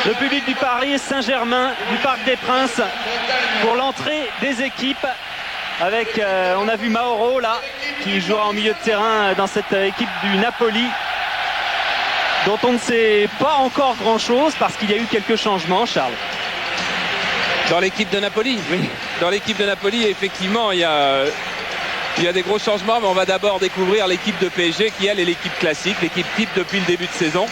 Le public du Paris Saint-Germain du Parc des Princes pour l'entrée des équipes avec, on a vu Mauro là, qui jouera en milieu de terrain dans cette équipe du Napoli, dont on ne sait pas encore grand-chose parce qu'il y a eu quelques changements, Charles. Dans l'équipe de Napoli, oui. Dans l'équipe de Napoli, effectivement, il y a des gros changements, mais on va d'abord découvrir l'équipe de PSG qui, elle, est l'équipe classique, l'équipe type depuis le début de saison.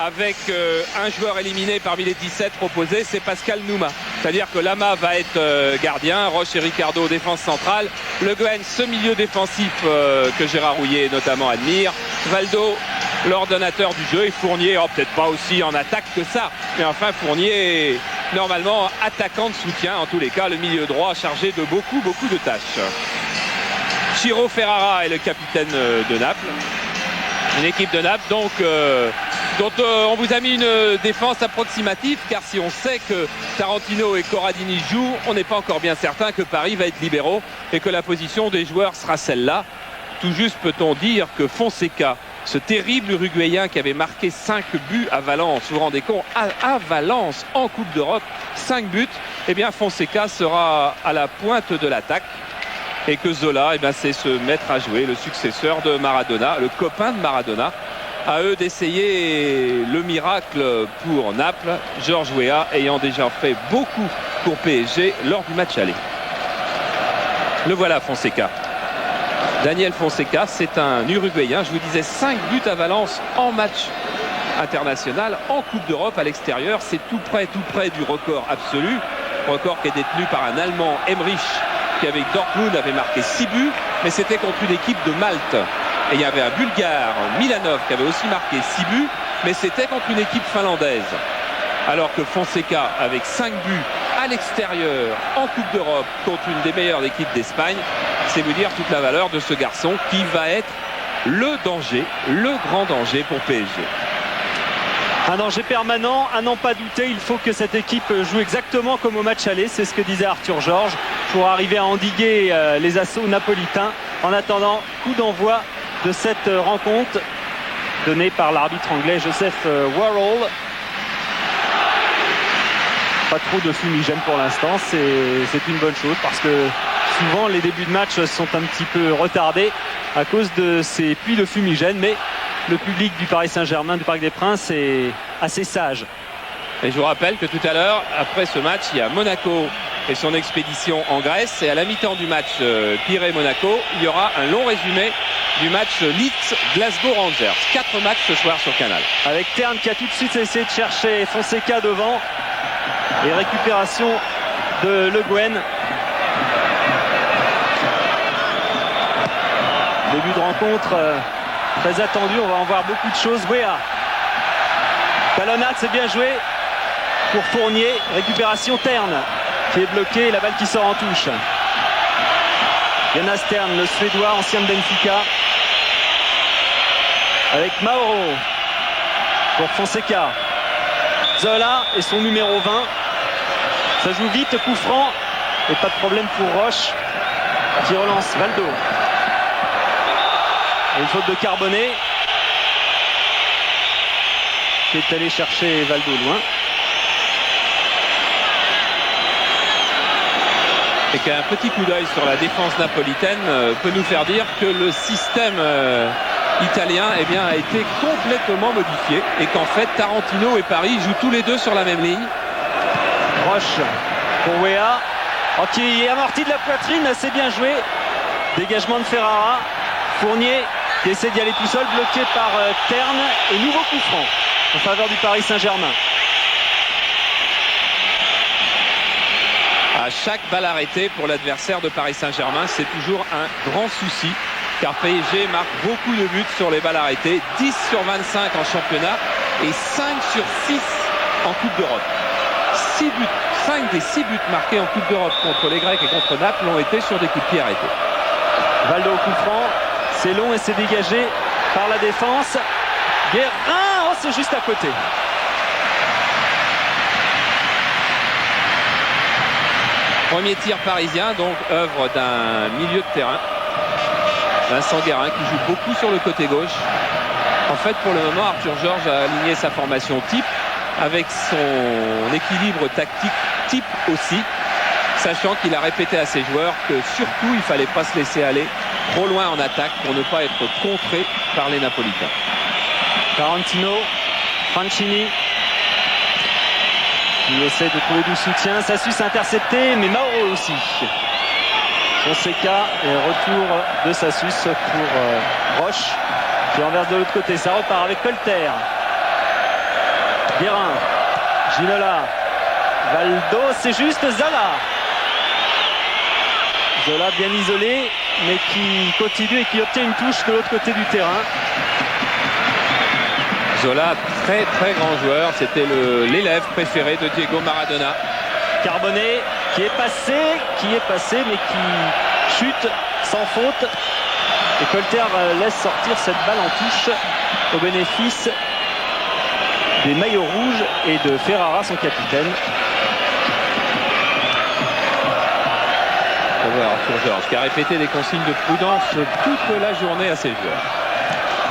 Avec un joueur éliminé parmi les 17 proposés, c'est Pascal Nouma. C'est-à-dire que Lama va être gardien, Roche et Ricardo défense centrale, Le Guen ce milieu défensif que Gérard Rouillet notamment admire, Valdo l'ordonnateur du jeu et Fournier, peut-être pas aussi en attaque que ça, mais enfin Fournier normalement attaquant de soutien, en tous les cas le milieu droit chargé de beaucoup de tâches. Ciro Ferrara est le capitaine de Naples, une équipe de Naples donc dont on vous a mis une défense approximative, car si on sait que Tarantino et Corradini jouent, on n'est pas encore bien certain que Paris va être libéraux et que la position des joueurs sera celle-là. Tout juste peut-on dire que Fonseca, ce terrible Uruguayen qui avait marqué 5 buts à Valence, vous vous rendez compte, à Valence en Coupe d'Europe, 5 buts, eh bien Fonseca sera à la pointe de l'attaque. Et que Zola, eh bien, c'est se mettre à jouer, le successeur de Maradona, le copain de Maradona. À eux d'essayer le miracle pour Naples, Georges Weah ayant déjà fait beaucoup pour PSG lors du match aller. Le voilà Fonseca. Daniel Fonseca, c'est un Uruguayen, je vous disais 5 buts à Valence en match international, en Coupe d'Europe à l'extérieur. C'est tout près du record absolu, record qui est détenu par un Allemand, Emmerich, qui avec Dortmund avait marqué 6 buts, mais c'était contre une équipe de Malte. Et il y avait un Bulgare, Milanov, qui avait aussi marqué 6 buts, mais c'était contre une équipe finlandaise. Alors que Fonseca, avec 5 buts à l'extérieur, en Coupe d'Europe, contre une des meilleures équipes d'Espagne, c'est vous dire toute la valeur de ce garçon qui va être le danger, le grand danger pour PSG. Un danger permanent, à n'en pas douter, il faut que cette équipe joue exactement comme au match aller, c'est ce que disait Arthur Georges, pour arriver à endiguer les assauts napolitains. En attendant, coup d'envoi de cette rencontre donnée par l'arbitre anglais Joseph Worrall. Pas trop de fumigène pour l'instant, c'est une bonne chose parce que souvent les débuts de match sont un petit peu retardés à cause de ces pluies de fumigène, mais le public du Paris Saint-Germain du Parc des Princes est assez sage. Et je vous rappelle que tout à l'heure, après ce match, il y a Monaco et son expédition en Grèce. Et à la mi-temps du match Pirée-Monaco, il y aura un long résumé du match Leeds-Glasgow Rangers. 4 matchs ce soir sur Canal. Avec Terne qui a tout de suite essayé de chercher Fonseca devant. Et récupération de Le Guen. Début de rencontre très attendu, on va en voir beaucoup de choses. Weah. Talonnade, c'est bien joué pour Fournier. Récupération Terne qui est bloqué, la balle qui sort en touche. Jonas Terne, le Suédois, ancien de Benfica. Avec Mauro pour Fonseca. Zola et son numéro 20. Ça joue vite, coup franc. Et pas de problème pour Roche qui relance Valdo. Et une faute de Carbonnet qui est allé chercher Valdo loin. Et qu'un petit coup d'œil sur la défense napolitaine peut nous faire dire que le système italien eh bien, a été complètement modifié et qu'en fait Tarantino et Paris jouent tous les deux sur la même ligne. Roche pour Weah, qui est amorti de la poitrine, c'est bien joué. Dégagement de Ferrara. Fournier qui essaie d'y aller tout seul, bloqué par Terne, et nouveau coup franc en faveur du Paris Saint-Germain. À chaque balle arrêtée pour l'adversaire de Paris Saint-Germain, c'est toujours un grand souci, car PSG marque beaucoup de buts sur les balles arrêtées, 10 sur 25 en championnat et 5 sur 6 en Coupe d'Europe. 5 des 6 buts marqués en Coupe d'Europe contre les Grecs et contre Naples ont été sur des coups de pied arrêtés. Valdo au coup franc, c'est long et c'est dégagé par la défense. Guérin, oh, c'est juste à côté. Premier tir parisien, donc œuvre d'un milieu de terrain. Vincent Guérin qui joue beaucoup sur le côté gauche. En fait, pour le moment, Arthur Georges a aligné sa formation type avec son équilibre tactique type aussi, sachant qu'il a répété à ses joueurs que surtout il ne fallait pas se laisser aller trop loin en attaque pour ne pas être contré par les Napolitains. Tarantino, Franchini qui essaie de trouver du soutien. Sassus intercepté, mais Mauro aussi. Fonseca et retour de Sassus pour Roche qui renverse de l'autre côté. Ça repart avec Colter. Guérin, Ginola, Valdo, c'est juste Zola. Zola bien isolé, mais qui continue et qui obtient une touche de l'autre côté du terrain. Zola, très très grand joueur, c'était l'élève préféré de Diego Maradona. Carbonet qui est passé mais qui chute sans faute. Et Colter laisse sortir cette balle en touche au bénéfice des maillots rouges et de Ferrara, son capitaine. On va voir Arthur Georges qui a répété des consignes de prudence toute la journée à ses joueurs.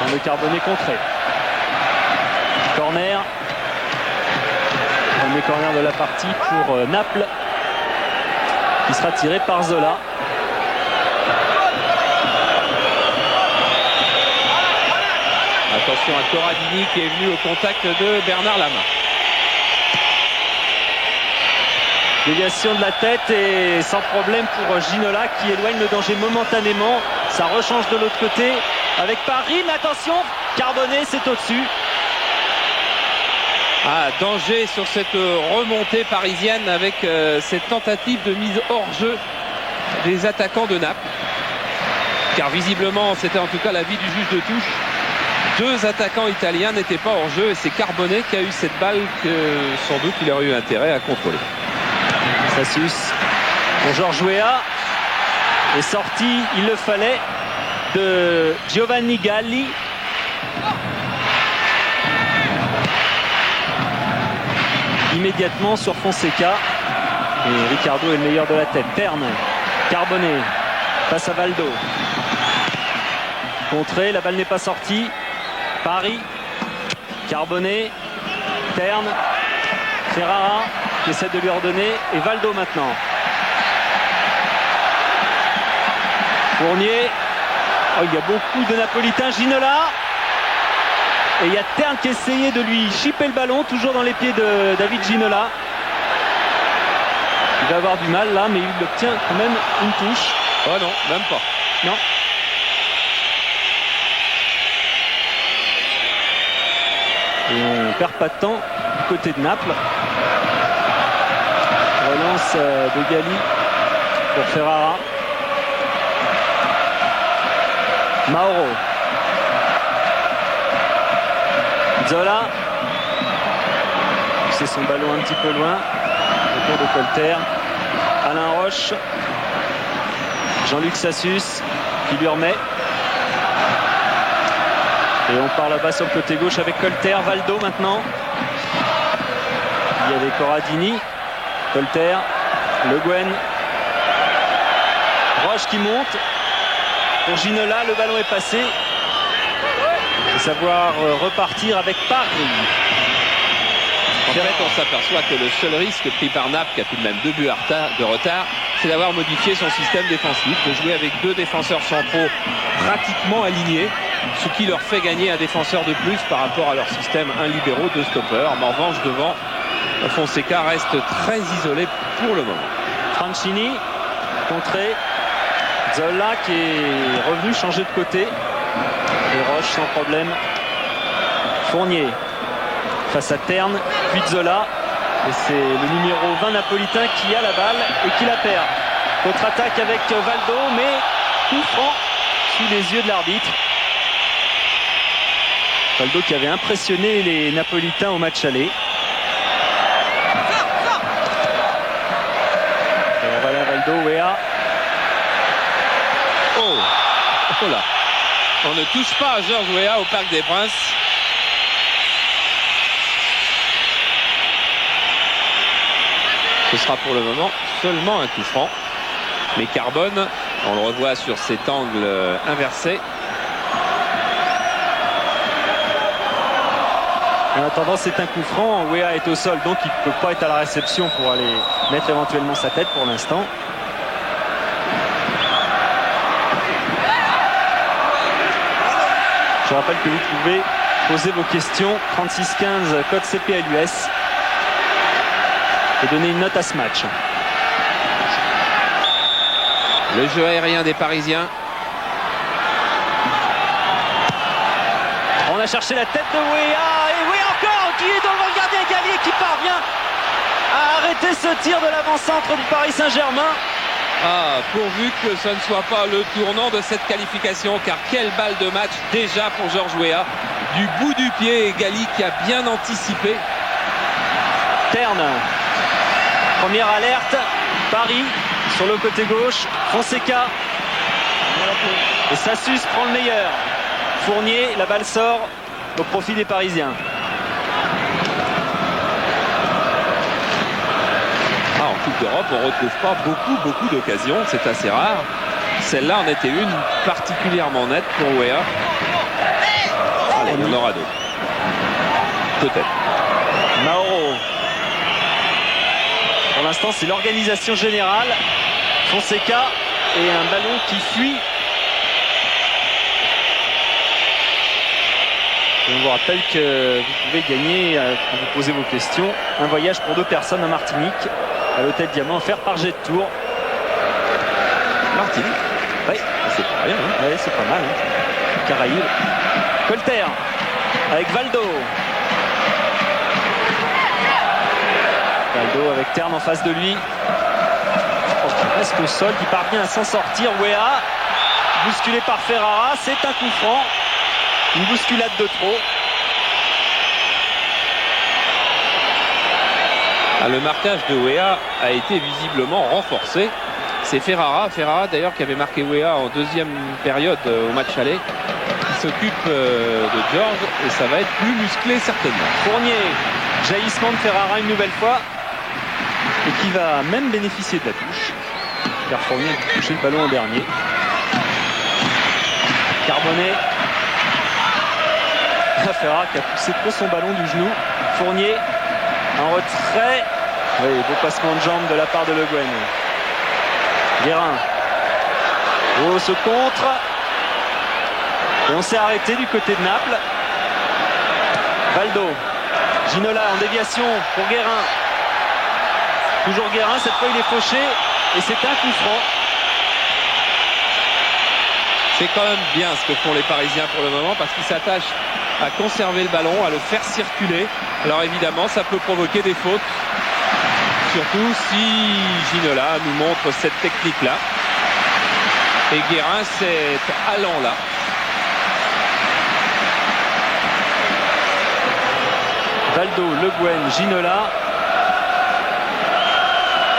Dans le Carbonet contré. Corner. Premier corner de la partie pour Naples, qui sera tiré par Zola. Attention à Corradini qui est venu au contact de Bernard Lama. Déviation de la tête et sans problème pour Ginola qui éloigne le danger momentanément. Ça rechange de l'autre côté avec Paris. Mais attention, Carbonet c'est au-dessus. Ah, danger sur cette remontée parisienne avec cette tentative de mise hors jeu des attaquants de Naples. Car visiblement, c'était en tout cas l'avis du juge de touche. Deux attaquants italiens n'étaient pas hors jeu et c'est Carbonet qui a eu cette balle que sans doute il aurait eu intérêt à contrôler. Sassus pour Georges Weah est sorti, il le fallait, de Giovanni Galli. Immédiatement sur Fonseca et Ricardo est le meilleur de la tête. Terne, Carbonet face à Valdo, contré, la balle n'est pas sortie. Paris, Carbonet, Terne, Ferrara qui essaie de lui ordonner et Valdo maintenant. Fournier, oh, il y a beaucoup de Napolitains. Ginola. Et il y a Terne qui essayait de lui chipper le ballon, toujours dans les pieds de David Ginola. Il va avoir du mal là, mais il obtient quand même une touche. Oh non, même pas. Non. Et on perd pas de temps du côté de Naples. Relance de Galli pour Ferrara. Mauro. Zola. C'est son ballon un petit peu loin. Autour de Colter. Alain Roche. Jean-Luc Sassus qui lui remet. Et on part là-bas sur le côté gauche avec Colter. Valdo maintenant. Il y avait Corradini. Colter. Le Guen. Roche qui monte. Pour Ginola, le ballon est passé. Et savoir repartir avec Paris. En fait, on s'aperçoit que le seul risque pris par Naples, qui a tout de même 2 buts de retard, c'est d'avoir modifié son système défensif, de jouer avec 2 défenseurs centraux pratiquement alignés, ce qui leur fait gagner un défenseur de plus par rapport à leur système 1 libéraux, 2 stoppeurs. Mais en revanche, devant, Fonseca reste très isolé pour le moment. Franchini, contré. Zola qui est revenu changer de côté. Et Roche sans problème. Fournier face à Terne, puis Zola. Et c'est le numéro 20 napolitain qui a la balle et qui la perd. Contre-attaque avec Valdo, mais coup franc sous les yeux de l'arbitre. Valdo qui avait impressionné les Napolitains au match aller. Et voilà Valdo, Weah. Oh là. On ne touche pas à Georges Weah au Parc des Princes. Ce sera pour le moment seulement un coup franc. Mais Carbone, on le revoit sur cet angle inversé, En attendant, c'est un coup franc. Weah est au sol, donc il ne peut pas être à la réception pour aller mettre éventuellement sa tête pour l'instant. Je rappelle que vous pouvez poser vos questions 3615 code CPLUS et donner une note à ce match. Le jeu aérien des Parisiens. On a cherché la tête de Weah et Weah encore qui est devant le gardien Gallier qui parvient à arrêter ce tir de l'avant-centre du Paris Saint-Germain. Ah, pourvu que ce ne soit pas le tournant de cette qualification, car quelle balle de match déjà pour Georges Weah. Du bout du pied, et Galli qui a bien anticipé. Terne, première alerte, Paris sur le côté gauche, Fonseca et Sassus prend le meilleur. Fournier, la balle sort au profit des Parisiens. En Coupe d'Europe, on ne retrouve pas beaucoup d'occasions, c'est assez rare. Celle-là en était une particulièrement nette pour Weah. Allez, il y en aura d'autres. Peut-être. Mauro. Pour l'instant, c'est l'organisation générale. Fonseca et un ballon qui fuit. Je vous rappelle que vous pouvez gagner, quand vous posez vos questions, un voyage pour 2 personnes à Martinique, à l'hôtel Diamant, offert par Jet Tour. Martinique. Oui. C'est pas rien. Hein. Oui, c'est pas mal. Hein. Caraïbes. Colter avec Valdo. Valdo avec Terne en face de lui. Il reste au sol, qui parvient à s'en sortir. Weah, bousculé par Ferrara, c'est un coup franc. Une bousculade de trop. Le marquage de Weah a été visiblement renforcé. C'est Ferrara d'ailleurs qui avait marqué Weah en deuxième période au match aller, qui s'occupe de Georges, et ça va être plus musclé certainement. Fournier, jaillissement de Ferrara une nouvelle fois, et qui va même bénéficier de la touche, car Fournier a touché le ballon en dernier. Carbonnet. Ferrara qui a poussé trop son ballon du genou. Fournier en retrait. Oui, beau passement de jambe de la part de Le Guen. Guérin. Oh, ce contre. Et on s'est arrêté du côté de Naples. Valdo. Ginola en déviation pour Guérin. Toujours Guérin, cette fois il est fauché. Et c'est un coup franc. C'est quand même bien ce que font les Parisiens pour le moment, parce qu'ils s'attachent à conserver le ballon, à le faire circuler. Alors évidemment, ça peut provoquer des fautes. Surtout si Ginola nous montre cette technique-là. Et Guérin, cet allant-là. Valdo, Le Guen, Ginola.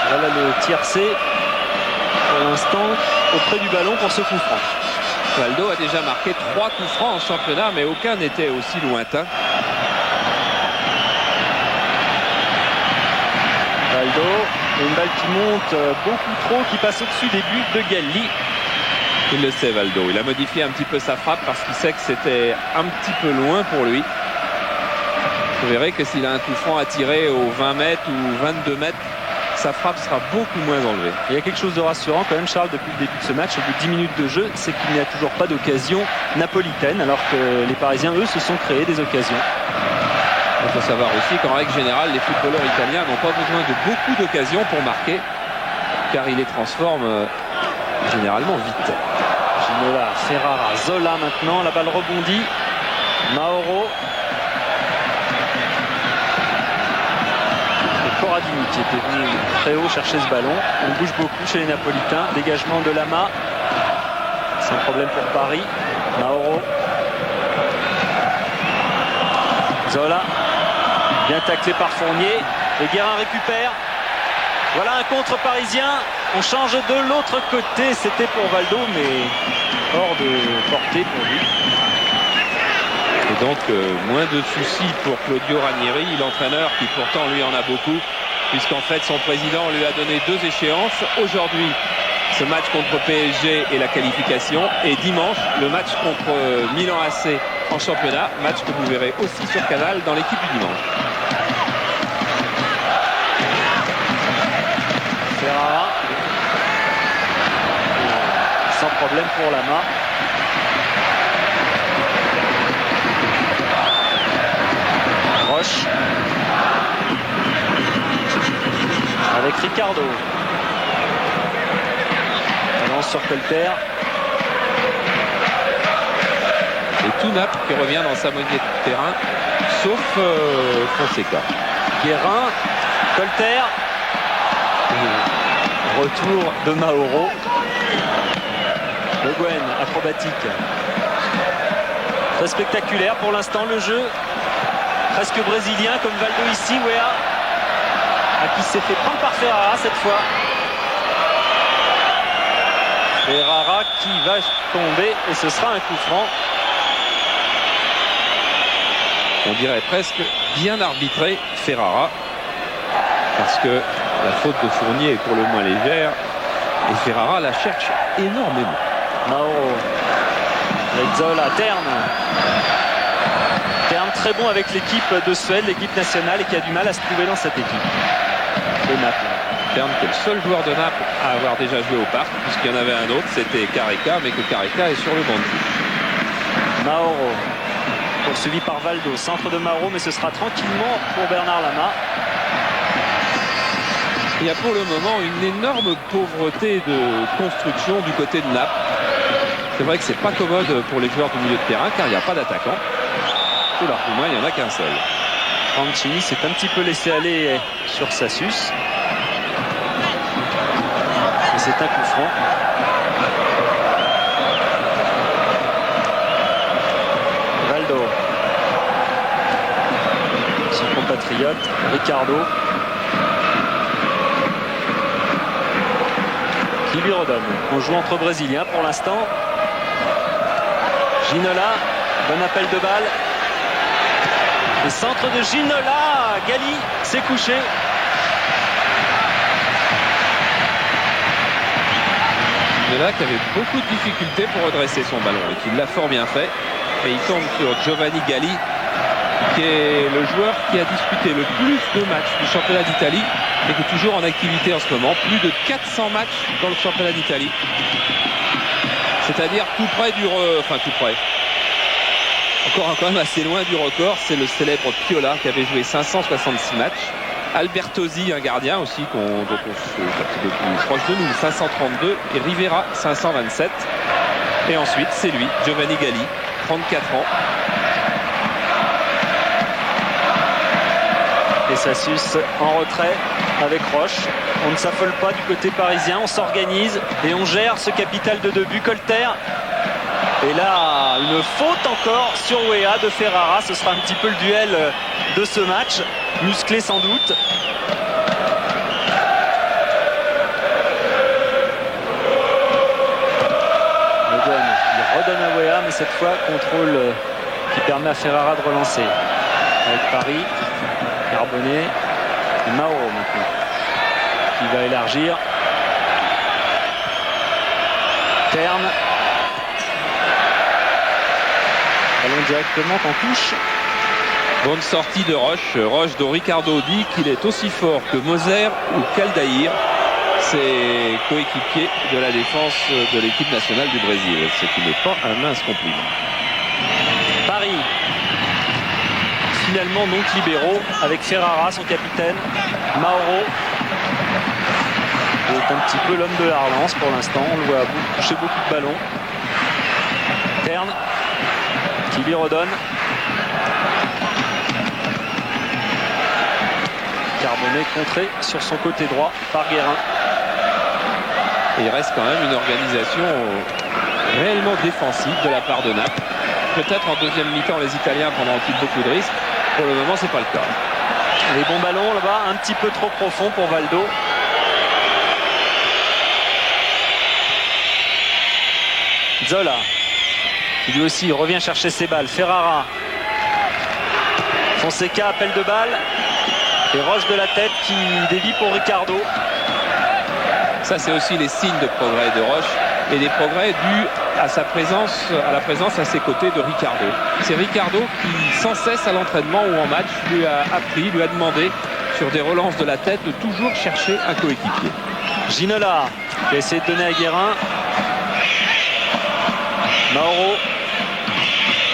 Voilà le tiercé pour l'instant auprès du ballon pour ce coup franc. Valdo a déjà marqué 3 coups francs en championnat, mais aucun n'était aussi lointain. Valdo, une balle qui monte beaucoup trop, qui passe au-dessus des buts de Galli. Il le sait, Valdo. Il a modifié un petit peu sa frappe parce qu'il sait que c'était un petit peu loin pour lui. Vous verrez que s'il a un coup franc à tirer aux 20 mètres ou 22 mètres, sa frappe sera beaucoup moins enlevée. Il y a quelque chose de rassurant quand même, Charles, depuis le début de ce match, au bout de 10 minutes de jeu, c'est qu'il n'y a toujours pas d'occasion napolitaine, alors que les Parisiens, eux, se sont créés des occasions. Il faut savoir aussi qu'en règle générale, les footballeurs italiens n'ont pas besoin de beaucoup d'occasions pour marquer, car ils les transforment généralement vite. Ginola, Ferrara, Zola maintenant, la balle rebondit. Mauro. Corradini qui était venu très haut chercher ce ballon. On bouge beaucoup chez les Napolitains. Dégagement de Lama. C'est un problème pour Paris. Mauro. Zola. Bien taclé par Fournier. Et Guérin récupère. Voilà un contre parisien. On change de l'autre côté. C'était pour Valdo, mais hors de portée pour lui. Et donc moins de soucis pour Claudio Ranieri, l'entraîneur qui pourtant lui en a beaucoup, puisqu'en fait son président lui a donné 2 échéances. Aujourd'hui, ce match contre PSG et la qualification, et dimanche, le match contre Milan AC en championnat. Match que vous verrez aussi sur Canal dans l'équipe du dimanche. Ferrara. Sans problème pour Lama. Roche. Avec Ricardo. Lance sur Colter. Et tout Naples qui revient dans sa moitié de terrain, sauf Fonseca. Guérin, Colter. Retour de Mauro. Le Gwen, acrobatique. Très spectaculaire pour l'instant le jeu. Presque brésilien comme Valdo ici. Wea qui s'est fait prendre par Ferrara cette fois. Ferrara qui va tomber et ce sera un coup franc. On dirait presque bien arbitré Ferrara, parce que la faute de Fournier est pour le moins légère et Ferrara la cherche énormément. Mauro avec Zola, Terne très bon avec l'équipe de Suède, l'équipe nationale, et qui a du mal à se trouver dans cette équipe de Naples. Terne qui est le seul joueur de Naples à avoir déjà joué au parc, puisqu'il y en avait un autre, c'était Carica, mais que Carica est sur le banc de touche. Mauro poursuivi par Valdo, centre de Mauro, mais ce sera tranquillement pour Bernard Lama. Il y a pour le moment une énorme pauvreté de construction du côté de Naples. C'est vrai que c'est pas commode pour les joueurs du milieu de terrain car il n'y a pas d'attaquant. Tout l'argument, il n'y en a qu'un seul. Franchini s'est un petit peu laissé aller sur Sassus. Et c'est un coup franc. Valdo. Son compatriote, Ricardo. Qui lui redonne. On joue entre Brésiliens pour l'instant. Ginola, bon appel de balle. Le centre de Ginola, Gali s'est couché. Ginola qui avait beaucoup de difficultés pour redresser son ballon et qui l'a fort bien fait. Et il tombe sur Giovanni Gali, qui est le joueur qui a disputé le plus de matchs du championnat d'Italie et qui est toujours en activité en ce moment. Plus de 400 matchs dans le championnat d'Italie. C'est-à-dire tout près du... Enfin tout près. Encore quand même assez loin du record. C'est le célèbre Piola qui avait joué 566 matchs. Albertosi, un gardien aussi, dont on se plus proche de nous, 532. Et Rivera, 527. Et ensuite, c'est lui, Giovanni Gali, 34 ans. Et Sassus en retrait avec Roche. On ne s'affole pas du côté parisien, on s'organise et on gère ce capital de 2 buts. Colter. Et là, une faute encore sur Wea de Ferrara. Ce sera un petit peu le duel de ce match. Musclé sans doute. Le Guen, il redonne à Wea, mais cette fois, contrôle qui permet à Ferrara de relancer. Avec Paris, Carbonnet et Mauro maintenant. Qui va élargir. Terne. Ballon directement en touche. Bonne sortie de Roche. Roche dont Ricardo dit qu'il est aussi fort que Moser ou Caldaïr. C'est coéquipier de la défense de l'équipe nationale du Brésil. Ce qui n'est pas un mince compliment. Paris. Finalement donc libéraux avec Ferrara, son capitaine. Mauro. Il est un petit peu l'homme de la relance pour l'instant. On le voit toucher beaucoup de ballons. Terne qui lui redonne. Carbonnet contré sur son côté droit par Guérin. Et il reste quand même une organisation réellement défensive de la part de Naples. Peut-être en deuxième mi-temps les Italiens prendront-ils beaucoup de risques. Pour le moment c'est pas le cas. Les bons ballons là-bas, un petit peu trop profond pour Valdo. Zola qui lui aussi revient chercher ses balles. Ferrara. Fonseca, appel de balle. Et Roche de la tête qui dévie pour Ricardo. Ça c'est aussi les signes de progrès de Roche et des progrès dus à la présence à ses côtés de Ricardo. C'est Ricardo qui, sans cesse à l'entraînement ou en match, lui a appris, lui a demandé sur des relances de la tête de toujours chercher un coéquipier. Ginola qui a essayé de donner à Guérin. Mauro.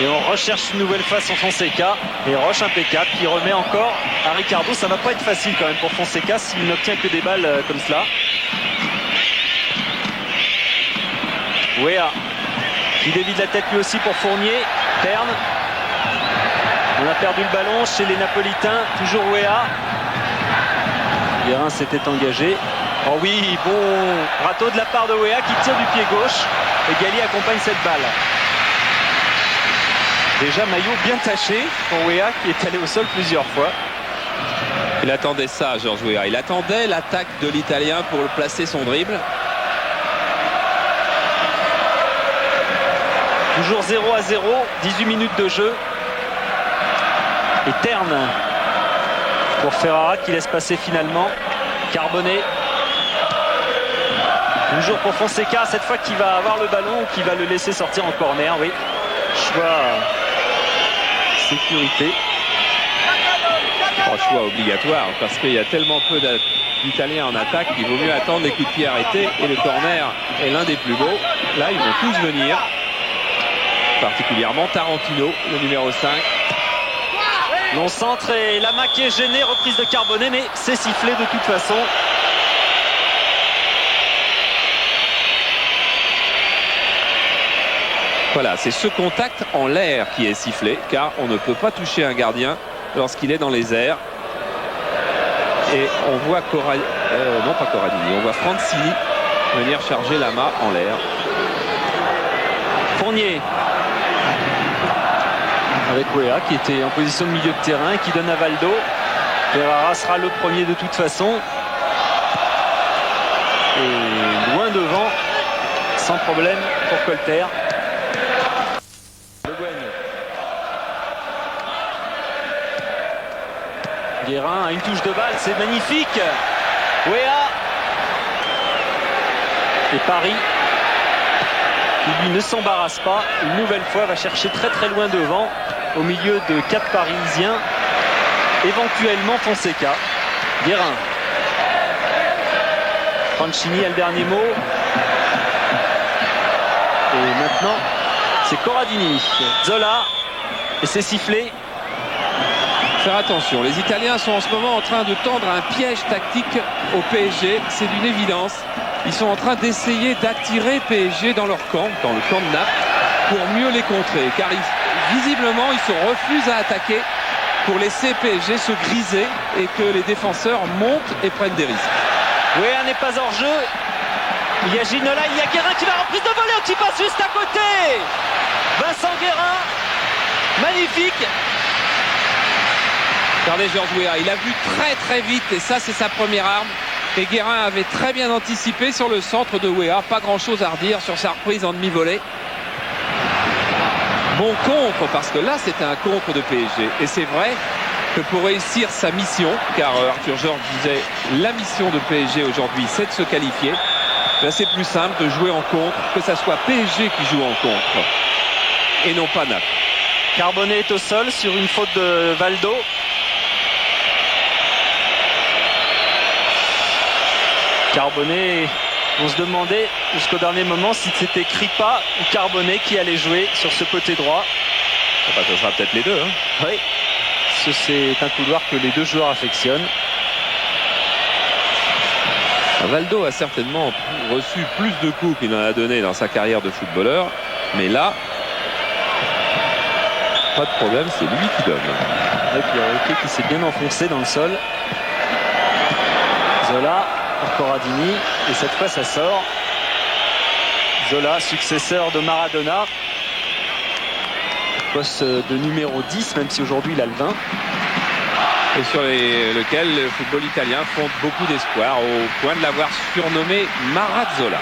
Et on recherche une nouvelle fois son Fonseca. Et Roche impeccable qui remet encore à Ricardo. Ça va pas être facile quand même pour Fonseca s'il n'obtient que des balles comme cela. Wea qui dévie de la tête lui aussi pour Fournier. Terne. On a perdu le ballon chez les Napolitains. Toujours Wea. Guérin s'était engagé. Oh oui, bon râteau de la part de Wea qui tire du pied gauche. Et Gali accompagne cette balle. Déjà maillot bien taché pour Wea qui est allé au sol plusieurs fois. Il attendait ça, Georges Weah. Il attendait l'attaque de l'Italien pour placer son dribble. Toujours 0-0, 18 minutes de jeu. Et Terne pour Ferrara qui laisse passer finalement. Carbonnet. Toujours pour Fonseca, cette fois qui va avoir le ballon ou qui va le laisser sortir en corner. Oui, choix sécurité. Oh, choix obligatoire parce qu'il y a tellement peu d'Italiens en attaque qu'il vaut mieux attendre les coups de pied arrêtés. Et le corner est l'un des plus beaux. Là, ils vont tous venir. Particulièrement Tarantino, le numéro 5. Long centre et Lama qui est gêné, reprise de Carbonnet, mais c'est sifflé de toute façon. Voilà, c'est ce contact en l'air qui est sifflé, car on ne peut pas toucher un gardien lorsqu'il est dans les airs. Et on voit non pas Corradini, on voit Francini venir charger Lama en l'air. Fournier avec Wea qui était en position de milieu de terrain et qui donne à Valdo. Ferrara sera le premier de toute façon. Et loin devant, sans problème pour Colter. Guérin a une touche de balle, c'est magnifique. Wea et Paris qui lui ne s'embarrasse pas. Une nouvelle fois va chercher très très loin devant au milieu de 4 Parisiens. Éventuellement Fonseca. Guérin. Francini a le dernier mot. Et maintenant c'est Corradini. Zola et c'est sifflé. Faire attention, les Italiens sont en ce moment en train de tendre un piège tactique au PSG, c'est d'une évidence. Ils sont en train d'essayer d'attirer PSG dans leur camp, dans le camp de Naples, pour mieux les contrer. Car visiblement, ils se refusent à attaquer pour laisser PSG se griser et que les défenseurs montent et prennent des risques. Wea n'est pas hors jeu. Il y a Ginola, il y a Guérin qui va reprise de volée qui passe juste à côté. Vincent Guérin, magnifique. Regardez Georges Weah, il a vu très très vite et ça c'est sa première arme. Et Guérin avait très bien anticipé sur le centre de Weah. Pas grand chose à redire sur sa reprise en demi-volée. Bon contre parce que là c'était un contre de PSG. Et c'est vrai que pour réussir sa mission, car Arthur Georges disait la mission de PSG aujourd'hui c'est de se qualifier. Là c'est plus simple de jouer en contre, que ça soit PSG qui joue en contre et non pas Naples. Carbonnet est au sol sur une faute de Valdo. Carbonnet, on se demandait jusqu'au dernier moment si c'était Kripa ou Carbonnet qui allait jouer sur ce côté droit. Enfin, ça sera peut-être les deux. Hein. Oui, c'est un couloir que les deux joueurs affectionnent. Valdo a certainement reçu plus de coups qu'il en a donné dans sa carrière de footballeur. Mais là, pas de problème, c'est lui qui donne. Avec le qui s'est bien enfoncé dans le sol. Zola. Corradini et cette fois ça sort. Zola, successeur de Maradona, poste de numéro 10 même si aujourd'hui il a le 20 et sur lequel le football italien fonde beaucoup d'espoir au point de l'avoir surnommé Marazzola.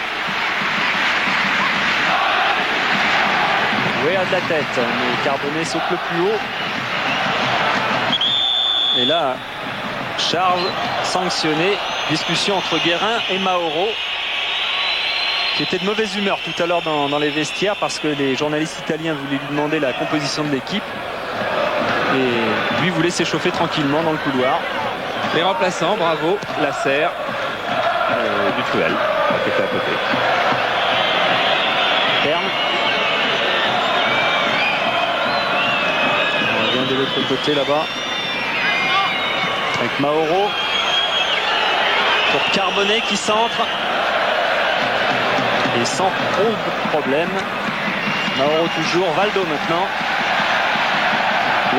Oui, à de la tête mais Carbonnet saute le plus haut et là charge sanctionnée. Discussion entre Guérin et Mauro. qui était de mauvaise humeur tout à l'heure dans les vestiaires parce que les journalistes italiens voulaient lui demander la composition de l'équipe. Et lui voulait s'échauffer tranquillement dans le couloir. Les remplaçants, bravo, Lasserre, Dutruel, qui était à côté. Terne. On revient de l'autre côté là-bas. Avec Mauro. Pour Carbonnet qui centre. Et sans trop de problème. Mauro toujours. Valdo maintenant.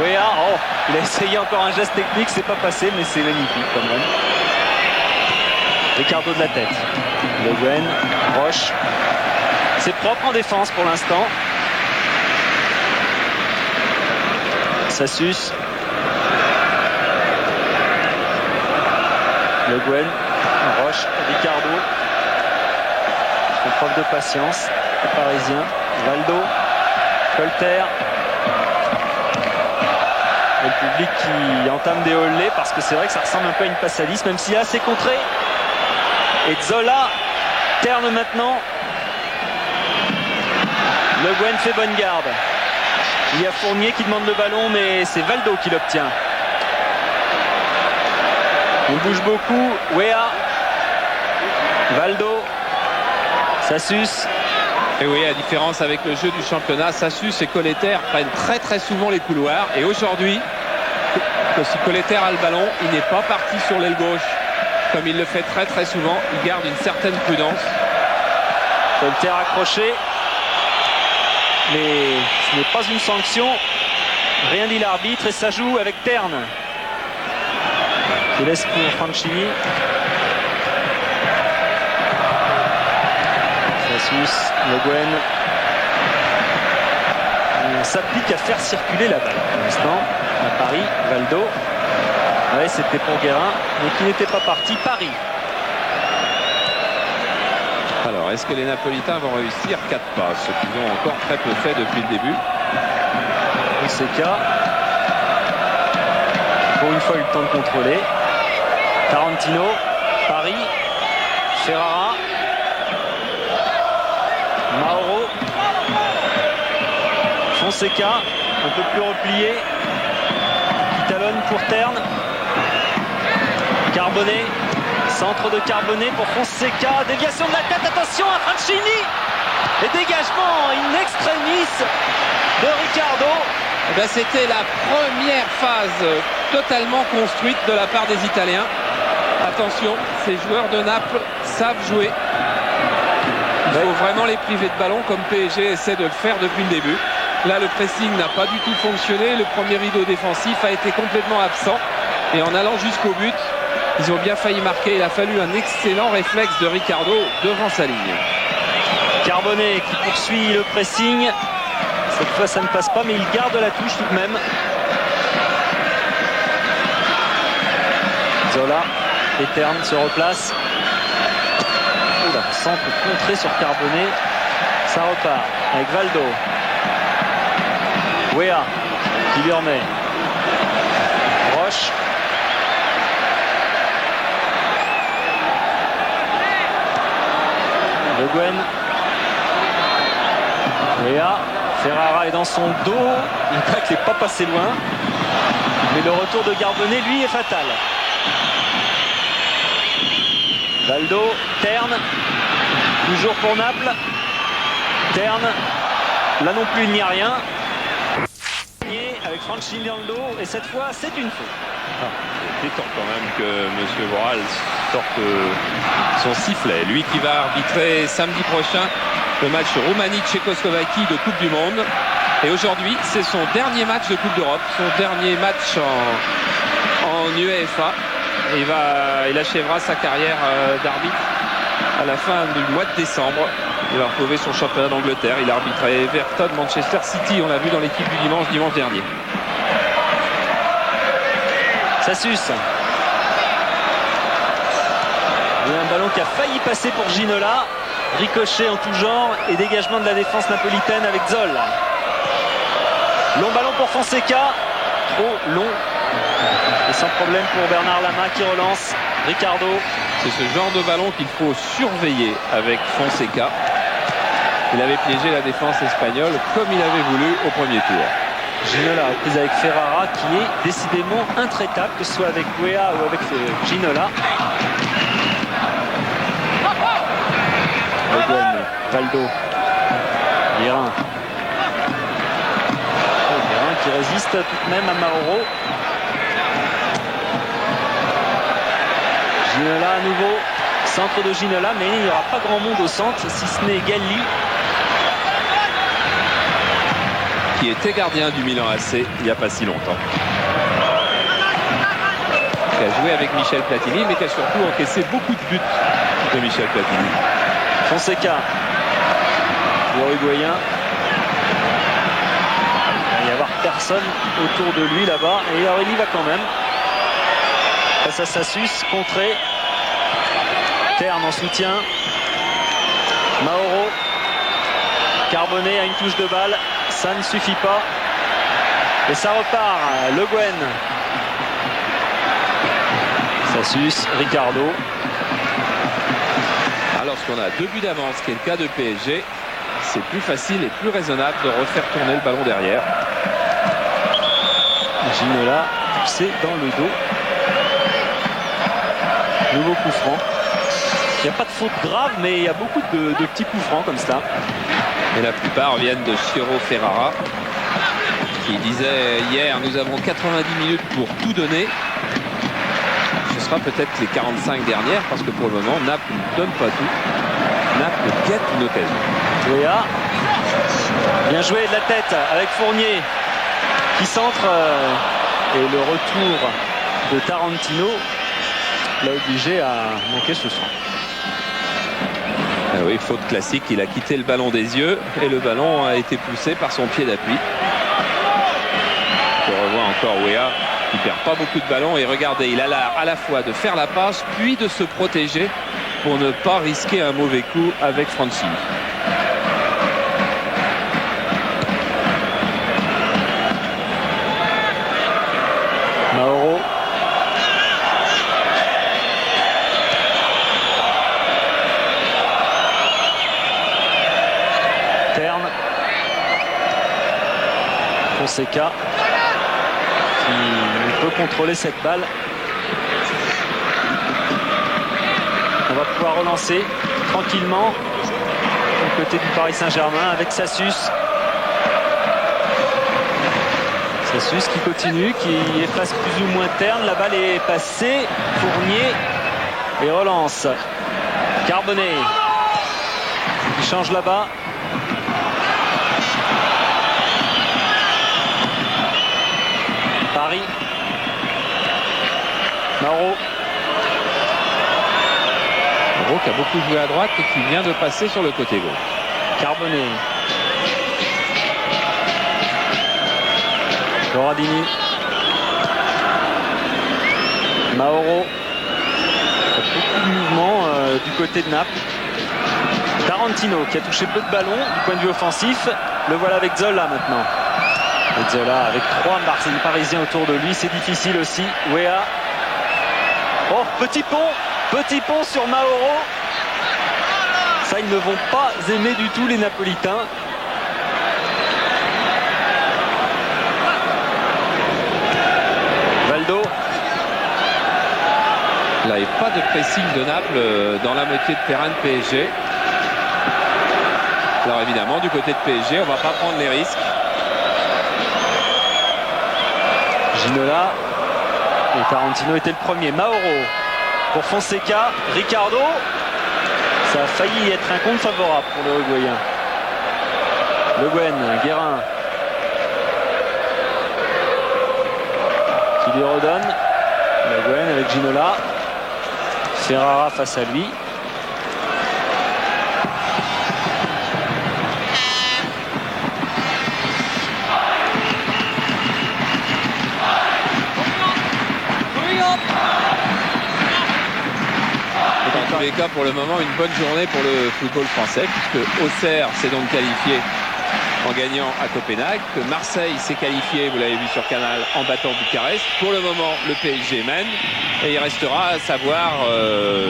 Wea, oh, il a essayé encore un geste technique, c'est pas passé, mais c'est magnifique quand même. Ricardo de la tête. Le Guen, Roche. C'est propre en défense pour l'instant. Sassus. Le Guen, Roche, Ricardo. En preuve de patience, les Parisiens. Valdo, Colter. Et le public qui entame des hollés parce que c'est vrai que ça ressemble un peu à une passe à 10, même si là c'est contré. Et Zola, Terne maintenant. Le Guen fait bonne garde. Il y a Fournier qui demande le ballon, mais c'est Valdo qui l'obtient. On bouge beaucoup. Wea, Valdo, Sassus. Et oui, à différence avec le jeu du championnat, Sassus et Colleter prennent très souvent les couloirs. Et aujourd'hui, si Colleter a le ballon, il n'est pas parti sur l'aile gauche comme il le fait très souvent. Il garde une certaine prudence. Colleter accroché. Mais ce n'est pas une sanction. Rien dit l'arbitre et ça joue avec Terne. Qui laisse pour Franchini. Sassus, Le Guen. On s'applique à faire circuler la balle pour l'instant. À Paris, Valdo. Ouais, c'était pour Guérin, mais qui n'était pas parti. Paris. Alors, est-ce que les Napolitains vont réussir 4 passes, ce qu'ils ont encore très peu fait depuis le début? Fonseca. Pour une fois, eu le temps de contrôler. Tarantino. Paris. Ferrara. Mauro. Fonseca. Un peu plus replié. Qui talonne pour Terne. Carbonnet. Centre de Carbonnet pour Fonseca. Déviation de la tête. Attention à Franchini. Et dégagement in extremis de Ricardo. Eh bien, c'était la première phase totalement construite de la part des Italiens. Attention, ces joueurs de Naples savent jouer. Il faut vraiment les priver de ballon comme PSG essaie de le faire depuis le début. Là, le pressing n'a pas du tout fonctionné. Le premier rideau défensif a été complètement absent. Et en allant jusqu'au but, ils ont bien failli marquer. Il a fallu un excellent réflexe de Ricardo devant sa ligne. Carbonnet qui poursuit le pressing. Cette fois, ça ne passe pas, mais il garde la touche tout de même. Zola et Terne se replace. Oula, centre contré sur Carbonnet. Ça repart avec Valdo. Wea qui lui remet. Roche. Le Guen. Wea. Ferrara est dans son dos. L'attaque n'est pas passé loin. Mais le retour de Carbonnet, lui, est fatal. Valdo, Terne. Toujours pour Naples. Terne. Là non plus, il n'y a rien. Avec Franchini dans le dos. Et cette fois, c'est une faute. C'est temps quand même que M. Voral sorte son sifflet. Lui qui va arbitrer samedi prochain le match Roumanie-Tchécoslovaquie de Coupe du Monde. Et aujourd'hui, c'est son dernier match de Coupe d'Europe, son dernier match en UEFA. Et il achèvera sa carrière d'arbitre à la fin du mois de décembre. Il va retrouver son championnat d'Angleterre. Il a arbitré Everton, Manchester City, on l'a vu dans l'équipe du dimanche dernier. Sassus. Il y a un ballon qui a failli passer pour Ginola. Ricochet en tout genre et dégagement de la défense napolitaine avec Zola. Long ballon pour Fonseca. Trop long. Et sans problème pour Bernard Lama qui relance. Ricardo C'est ce genre de ballon qu'il faut surveiller avec Fonseca. Il avait piégé la défense espagnole comme il avait voulu au premier tour. Ginola reprise avec Ferrara qui est décidément intraitable, que ce soit avec Weah ou avec Ginola. Le Guen, Valdo, Guérin. Guérin qui résiste tout de même à Mauro. Ginola à nouveau, centre de Ginola, mais il n'y aura pas grand monde au centre, si ce n'est Galli, qui était gardien du Milan AC il n'y a pas si longtemps. Qui a joué avec Michel Platini, mais qui a surtout encaissé beaucoup de buts de Michel Platini. Fonseca, l'Uruguayen. Il va y avoir personne autour de lui là-bas, et Aurélie va quand même. Face à Sassus, contré. Terne en soutien. Mauro. Carbonet a une touche de balle. Ça ne suffit pas. Et ça repart. Le Guen. Sassus, Ricardo. Alors lorsqu'on a 2 buts d'avance, qui est le cas de PSG, c'est plus facile et plus raisonnable de refaire tourner le ballon derrière. Ginola, poussé dans le dos. Nouveau coup franc. Il n'y a pas de faute grave, mais il y a beaucoup de petits coups francs comme ça. Et la plupart viennent de Ciro Ferrara, qui disait hier: nous avons 90 minutes pour tout donner. Ce sera peut-être les 45 dernières, parce que pour le moment, Naples ne donne pas tout. Naples guette une occasion. Weah, bien joué de la tête avec Fournier qui centre, et le retour de Tarantino l'a obligé à manquer ce soir. Ah oui, faute classique, il a quitté le ballon des yeux et le ballon a été poussé par son pied d'appui. On revoit encore Weah qui perd pas beaucoup de ballons, et regardez, il a l'art à la fois de faire la passe puis de se protéger pour ne pas risquer un mauvais coup avec Francini. Mauro. Terne. Fonseca qui peut contrôler cette balle. On va pouvoir relancer tranquillement du côté du Paris Saint-Germain avec Sassus. Sassus qui continue, qui efface plus ou moins Terne. La balle est passée. Fournier et relance. Carbonet qui change là-bas. Paris. Mauro. Mauro qui a beaucoup joué à droite et qui vient de passer sur le côté gauche. Carbonet. Corradini. Mauro. Beaucoup de mouvement du côté de Naples. Tarantino qui a touché peu de ballons du point de vue offensif. Le voilà avec Zola maintenant. Et Zola avec 3 Parisiens autour de lui, c'est difficile aussi. Weah. Oh, petit pont sur Mauro. Ça, ils ne vont pas aimer du tout les Napolitains. Valdo. Là, il n'y a pas de pressing de Naples dans la moitié de terrain de PSG. Alors évidemment, du côté de PSG, on ne va pas prendre les risques. Ginola et Tarantino étaient le premier. Mauro pour Fonseca. Ricardo. Ça a failli être un compte favorable pour le Uruguayen. Le Guen, Guérin qui lui redonne. Le Guen avec Ginola. Ferrara face à lui. Dans tous les cas, pour le moment, une bonne journée pour le football français, puisque Auxerre s'est donc qualifié en gagnant à Copenhague, que Marseille s'est qualifié, vous l'avez vu sur Canal, en battant Bucarest. Pour le moment, le PSG mène et il restera à savoir,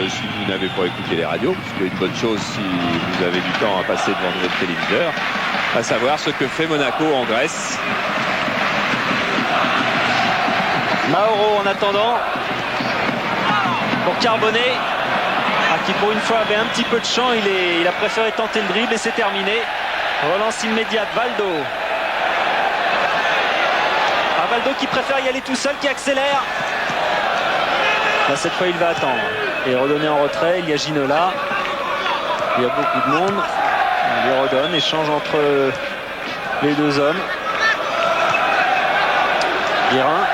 si vous n'avez pas écouté les radios, ce qui est une bonne chose si vous avez du temps à passer devant votre téléviseur, à savoir ce que fait Monaco en Grèce. Mauro en attendant pour Carbonnet, qui pour une fois avait un petit peu de champ. Il a préféré tenter le dribble et c'est terminé. Relance immédiate, Valdo. Valdo qui préfère y aller tout seul, qui accélère. Là, cette fois il va attendre et redonner en retrait. Il y a Ginola, il y a beaucoup de monde. Il les redonne, échange entre les deux hommes. Guérin,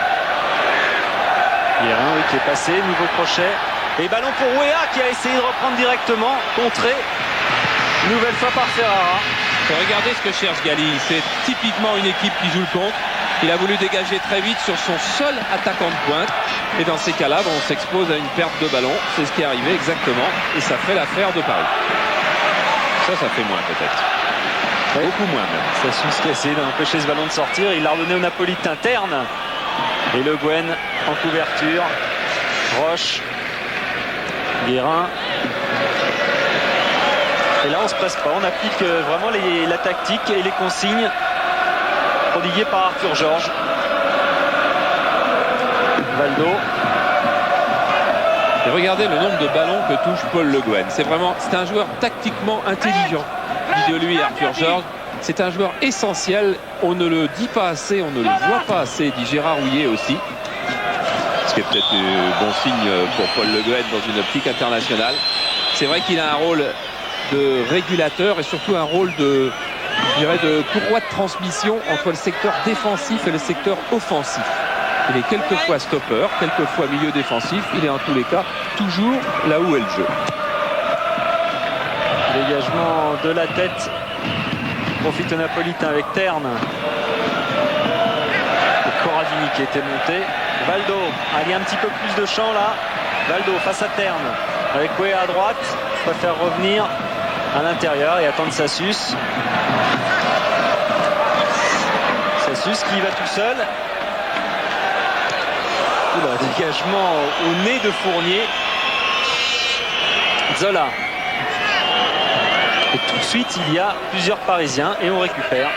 oui, qui est passé, nouveau crochet. Et ballon pour Weah qui a essayé de reprendre directement, contré. Nouvelle fois par Ferrara. Regardez ce que cherche Gali. C'est typiquement une équipe qui joue le contre. Il a voulu dégager très vite sur son seul attaquant de pointe. Et dans ces cas-là, on s'expose à une perte de ballon. C'est ce qui est arrivé exactement. Et ça fait l'affaire de Paris. Ça fait moins peut-être. Ouais. Beaucoup moins même. Sassus qui a essayé d'empêcher ce ballon de sortir. Il l'a redonné au Napolitain Terne. Et Le Guen en couverture. Roche. Guérin. Et là on se presse pas, on applique vraiment la tactique et les consignes prodiguées par Arthur Georges. Valdo. Et regardez le nombre de ballons que touche Paul Le Guen. C'est un joueur tactiquement intelligent, dit de lui Arthur Georges. C'est un joueur essentiel, on ne le dit pas assez, on ne le voit pas assez, dit Gérard Houllier aussi. Ce qui est peut-être un bon signe pour Paul Le Guen dans une optique internationale. C'est vrai qu'il a un rôle de régulateur et surtout un rôle de courroie de transmission entre le secteur défensif et le secteur offensif. Il est quelquefois stopper, quelquefois milieu défensif. Il est en tous les cas toujours là où est le jeu. Dégagement de la tête. Profite au Napolitain avec Terne. Et Corradini qui était monté. Valdo, il y a un petit peu plus de champ là. Valdo face à Terne. Avec Weah à droite. Il préfère revenir à l'intérieur et attendre Sassus. Sassus qui va tout seul. Dégagement au nez de Fournier. Zola. Et tout de suite, il y a plusieurs Parisiens et on récupère.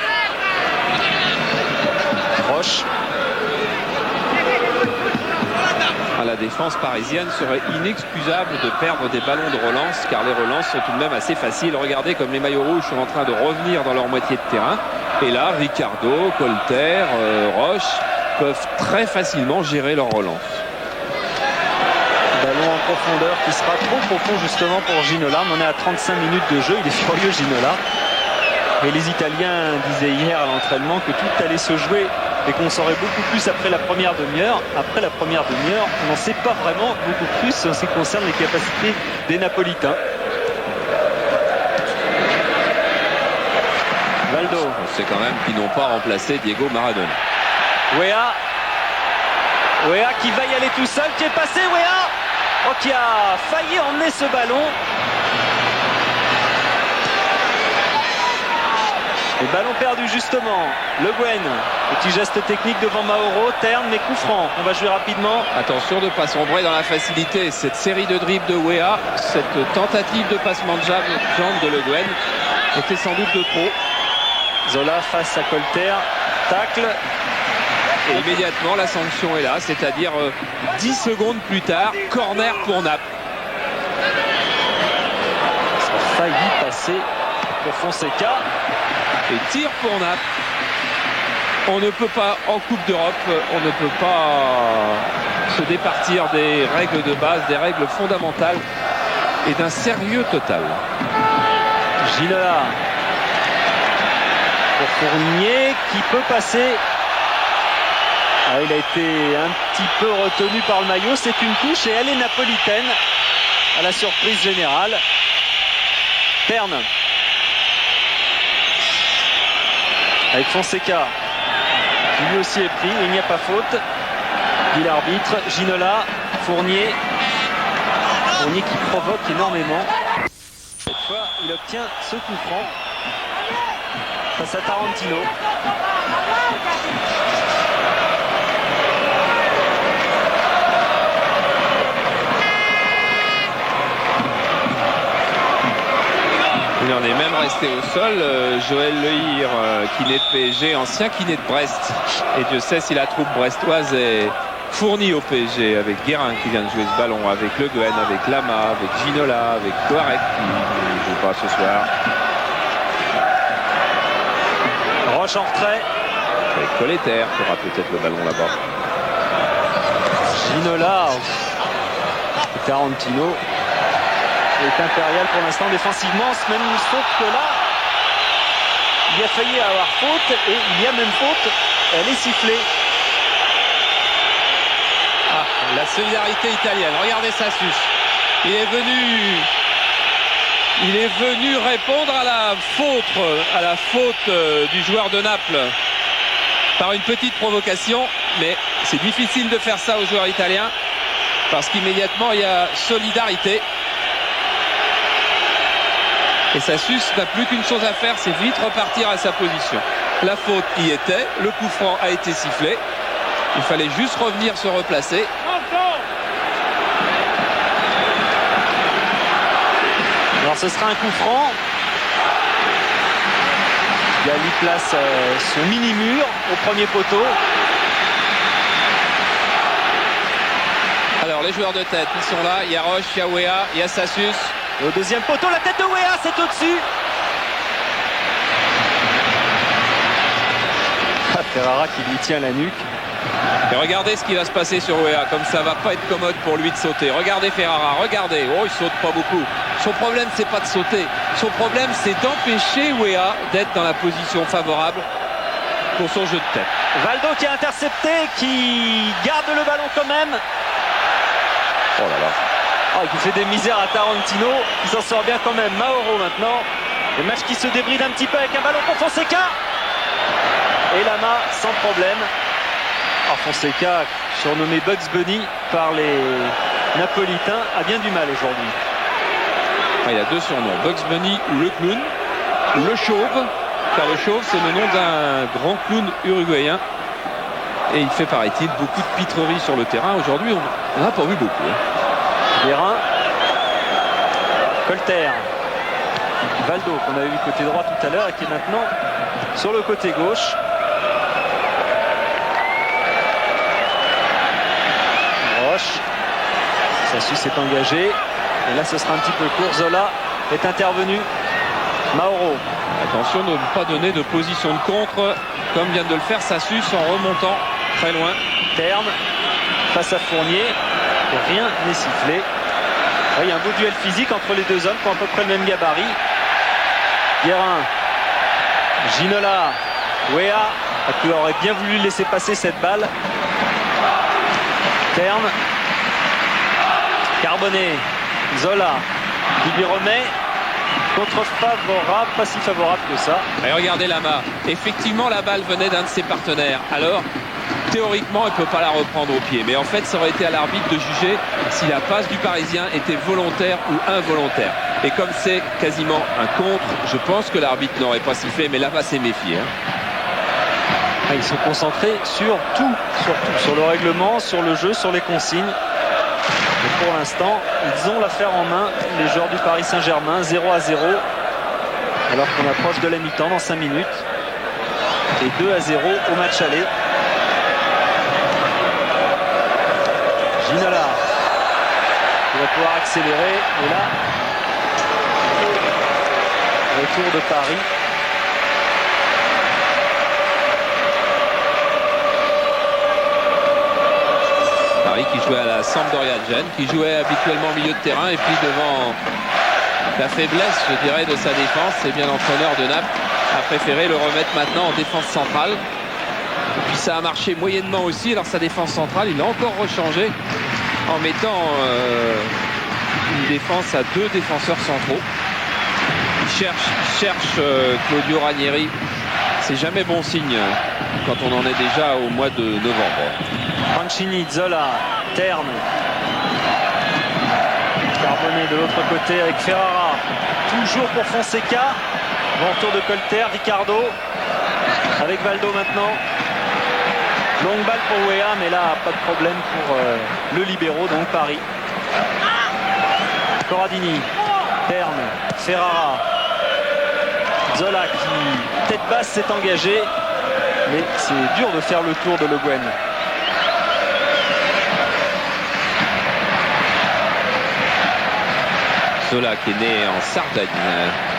Roche. La défense parisienne serait inexcusable de perdre des ballons de relance car les relances sont tout de même assez faciles. Regardez comme les maillots rouges sont en train de revenir dans leur moitié de terrain. Et là, Ricardo, Colter, Roche peuvent très facilement gérer leur relance. Ballon en profondeur qui sera trop profond justement pour Ginola. On est à 35 minutes de jeu. Il est furieux Ginola. Et les Italiens disaient hier à l'entraînement que tout allait se jouer et qu'on saurait beaucoup plus après la première demi-heure. Après la première demi-heure, on n'en sait pas vraiment beaucoup plus en ce qui concerne les capacités des Napolitains. Valdo. On sait quand même qu'ils n'ont pas remplacé Diego Maradona. Weah qui va y aller tout seul, qui est passé, Weah qui a failli emmener ce ballon. Et ballon perdu justement. Le Guen, petit geste technique devant Mauro, Terne, mais coup franc. On va jouer rapidement. Attention de ne pas sombrer dans la facilité. Cette série de dribbles de Weah, cette tentative de passement de jambe de Le Guen était sans doute de trop. Zola face à Colter, tacle. Et immédiatement la sanction est là, c'est-à-dire 10 secondes plus tard, corner pour Naples. Ça a failli passer pour Fonseca. Et tir pour Naples. On ne peut pas, en Coupe d'Europe, on ne peut pas se départir des règles de base, des règles fondamentales et d'un sérieux total. Ginola pour Fournier qui peut passer. Il a été un petit peu retenu par le maillot. C'est une touche et elle est napolitaine à la surprise générale. Terne. Avec Fonseca qui lui aussi est pris. Il n'y a pas faute. Dit l'arbitre. Ginola, Fournier. Fournier qui provoque énormément. Cette fois, il obtient ce coup franc. face à Tarantino. Il en est même resté au sol. Joël Lehir, kiné de PSG, ancien kiné de Brest. Et Dieu sait si la troupe brestoise est fournie au PSG, avec Guérin qui vient de jouer ce ballon, avec Le Guen, avec Lama, avec Ginola, avec Touareg qui ne joue pas ce soir. Roche en retrait. Avec Colletter qui aura peut-être le ballon là-bas. Ginola. Tarantino est impérial pour l'instant défensivement, même sauf que là il a failli avoir faute et il y a même faute, elle est sifflée. La solidarité italienne, regardez Sassus, il est venu répondre à la faute du joueur de Naples par une petite provocation, mais c'est difficile de faire ça aux joueurs italiens parce qu'immédiatement il y a solidarité. Et Sassus n'a plus qu'une chose à faire, c'est vite repartir à sa position. La faute y était, le coup franc a été sifflé. Il fallait juste revenir se replacer. Alors ce sera un coup franc. Gali place son mini-mur au premier poteau. Alors les joueurs de tête, ils sont là. Il y a Roche, il y a Wea, il y a Sassus. Et au deuxième poteau, la tête de Wea, c'est au-dessus. Ferrara qui lui tient la nuque. Et regardez ce qui va se passer sur Wea, comme ça va pas être commode pour lui de sauter. Regardez Ferrara, regardez. Oh, il saute pas beaucoup. Son problème, c'est pas de sauter. Son problème, c'est d'empêcher Wea d'être dans la position favorable pour son jeu de tête. Valdo qui a intercepté, qui garde le ballon quand même. Oh là là. Oh, qui fait des misères à Tarantino, qui s'en sort bien quand même. Mauro maintenant. Le match qui se débride un petit peu avec un ballon pour Fonseca. Et Lama sans problème. Alors Fonseca, surnommé Bugs Bunny par les Napolitains, a bien du mal aujourd'hui. Il a deux surnoms, Bugs Bunny ou le clown, ou le chauve, car le chauve c'est le nom d'un grand clown uruguayen. Et il fait, paraît-il, beaucoup de pitreries sur le terrain. Aujourd'hui, on n'a pas vu beaucoup. Guérin, Colter, Valdo qu'on avait vu côté droit tout à l'heure et qui est maintenant sur le côté gauche. Roche, Sassus est engagé et là ce sera un petit peu court. Zola est intervenu. Mauro. Attention de ne pas donner de position de contre comme vient de le faire Sassus en remontant très loin. Terne face à Fournier. Et rien n'est sifflé. Il y a un beau duel physique entre les deux hommes qui ont à peu près le même gabarit. Guérin, Ginola, Wea qui aurait bien voulu laisser passer cette balle. Terne, Carbonnet, Zola qui lui remet. Contre favorable, pas si favorable que ça. Et regardez Lama. Effectivement, la balle venait d'un de ses partenaires. Alors, théoriquement, il ne peut pas la reprendre au pied. Mais en fait, ça aurait été à l'arbitre de juger si la passe du Parisien était volontaire ou involontaire. Et comme c'est quasiment un contre, je pense que l'arbitre n'aurait pas sifflé. Mais là, va s'est méfié. Ils sont concentrés sur tout. Sur le règlement, sur le jeu, sur les consignes. Et pour l'instant, ils ont l'affaire en main, les joueurs du Paris Saint-Germain, 0-0, alors qu'on approche de la mi-temps dans 5 minutes. Et 2-0 au match aller. Ginola, qui va pouvoir accélérer. Et là, retour de Paris. Qui jouait à la Sampdoria de Gênes, qui jouait habituellement au milieu de terrain et puis devant la faiblesse, je dirais, de sa défense, c'est bien l'entraîneur de Naples a préféré le remettre maintenant en défense centrale. Et puis ça a marché moyennement aussi. Alors sa défense centrale, il a encore rechangé en mettant une défense à 2 défenseurs centraux. Il cherche Claudio Ranieri. C'est jamais bon signe quand on en est déjà au mois de novembre. Mancini, Zola, Terne. Carbonnet de l'autre côté avec Ferrara. Toujours pour Fonseca. Bon tour de Colter, Ricardo. avec Valdo maintenant. Longue balle pour Wea, mais là, pas de problème pour le libéro, donc Paris. Corradini, Terne, Ferrara. Zola qui, tête basse, s'est engagé. Mais c'est dur de faire le tour de Le Guen. Zola qui est né en Sardaigne,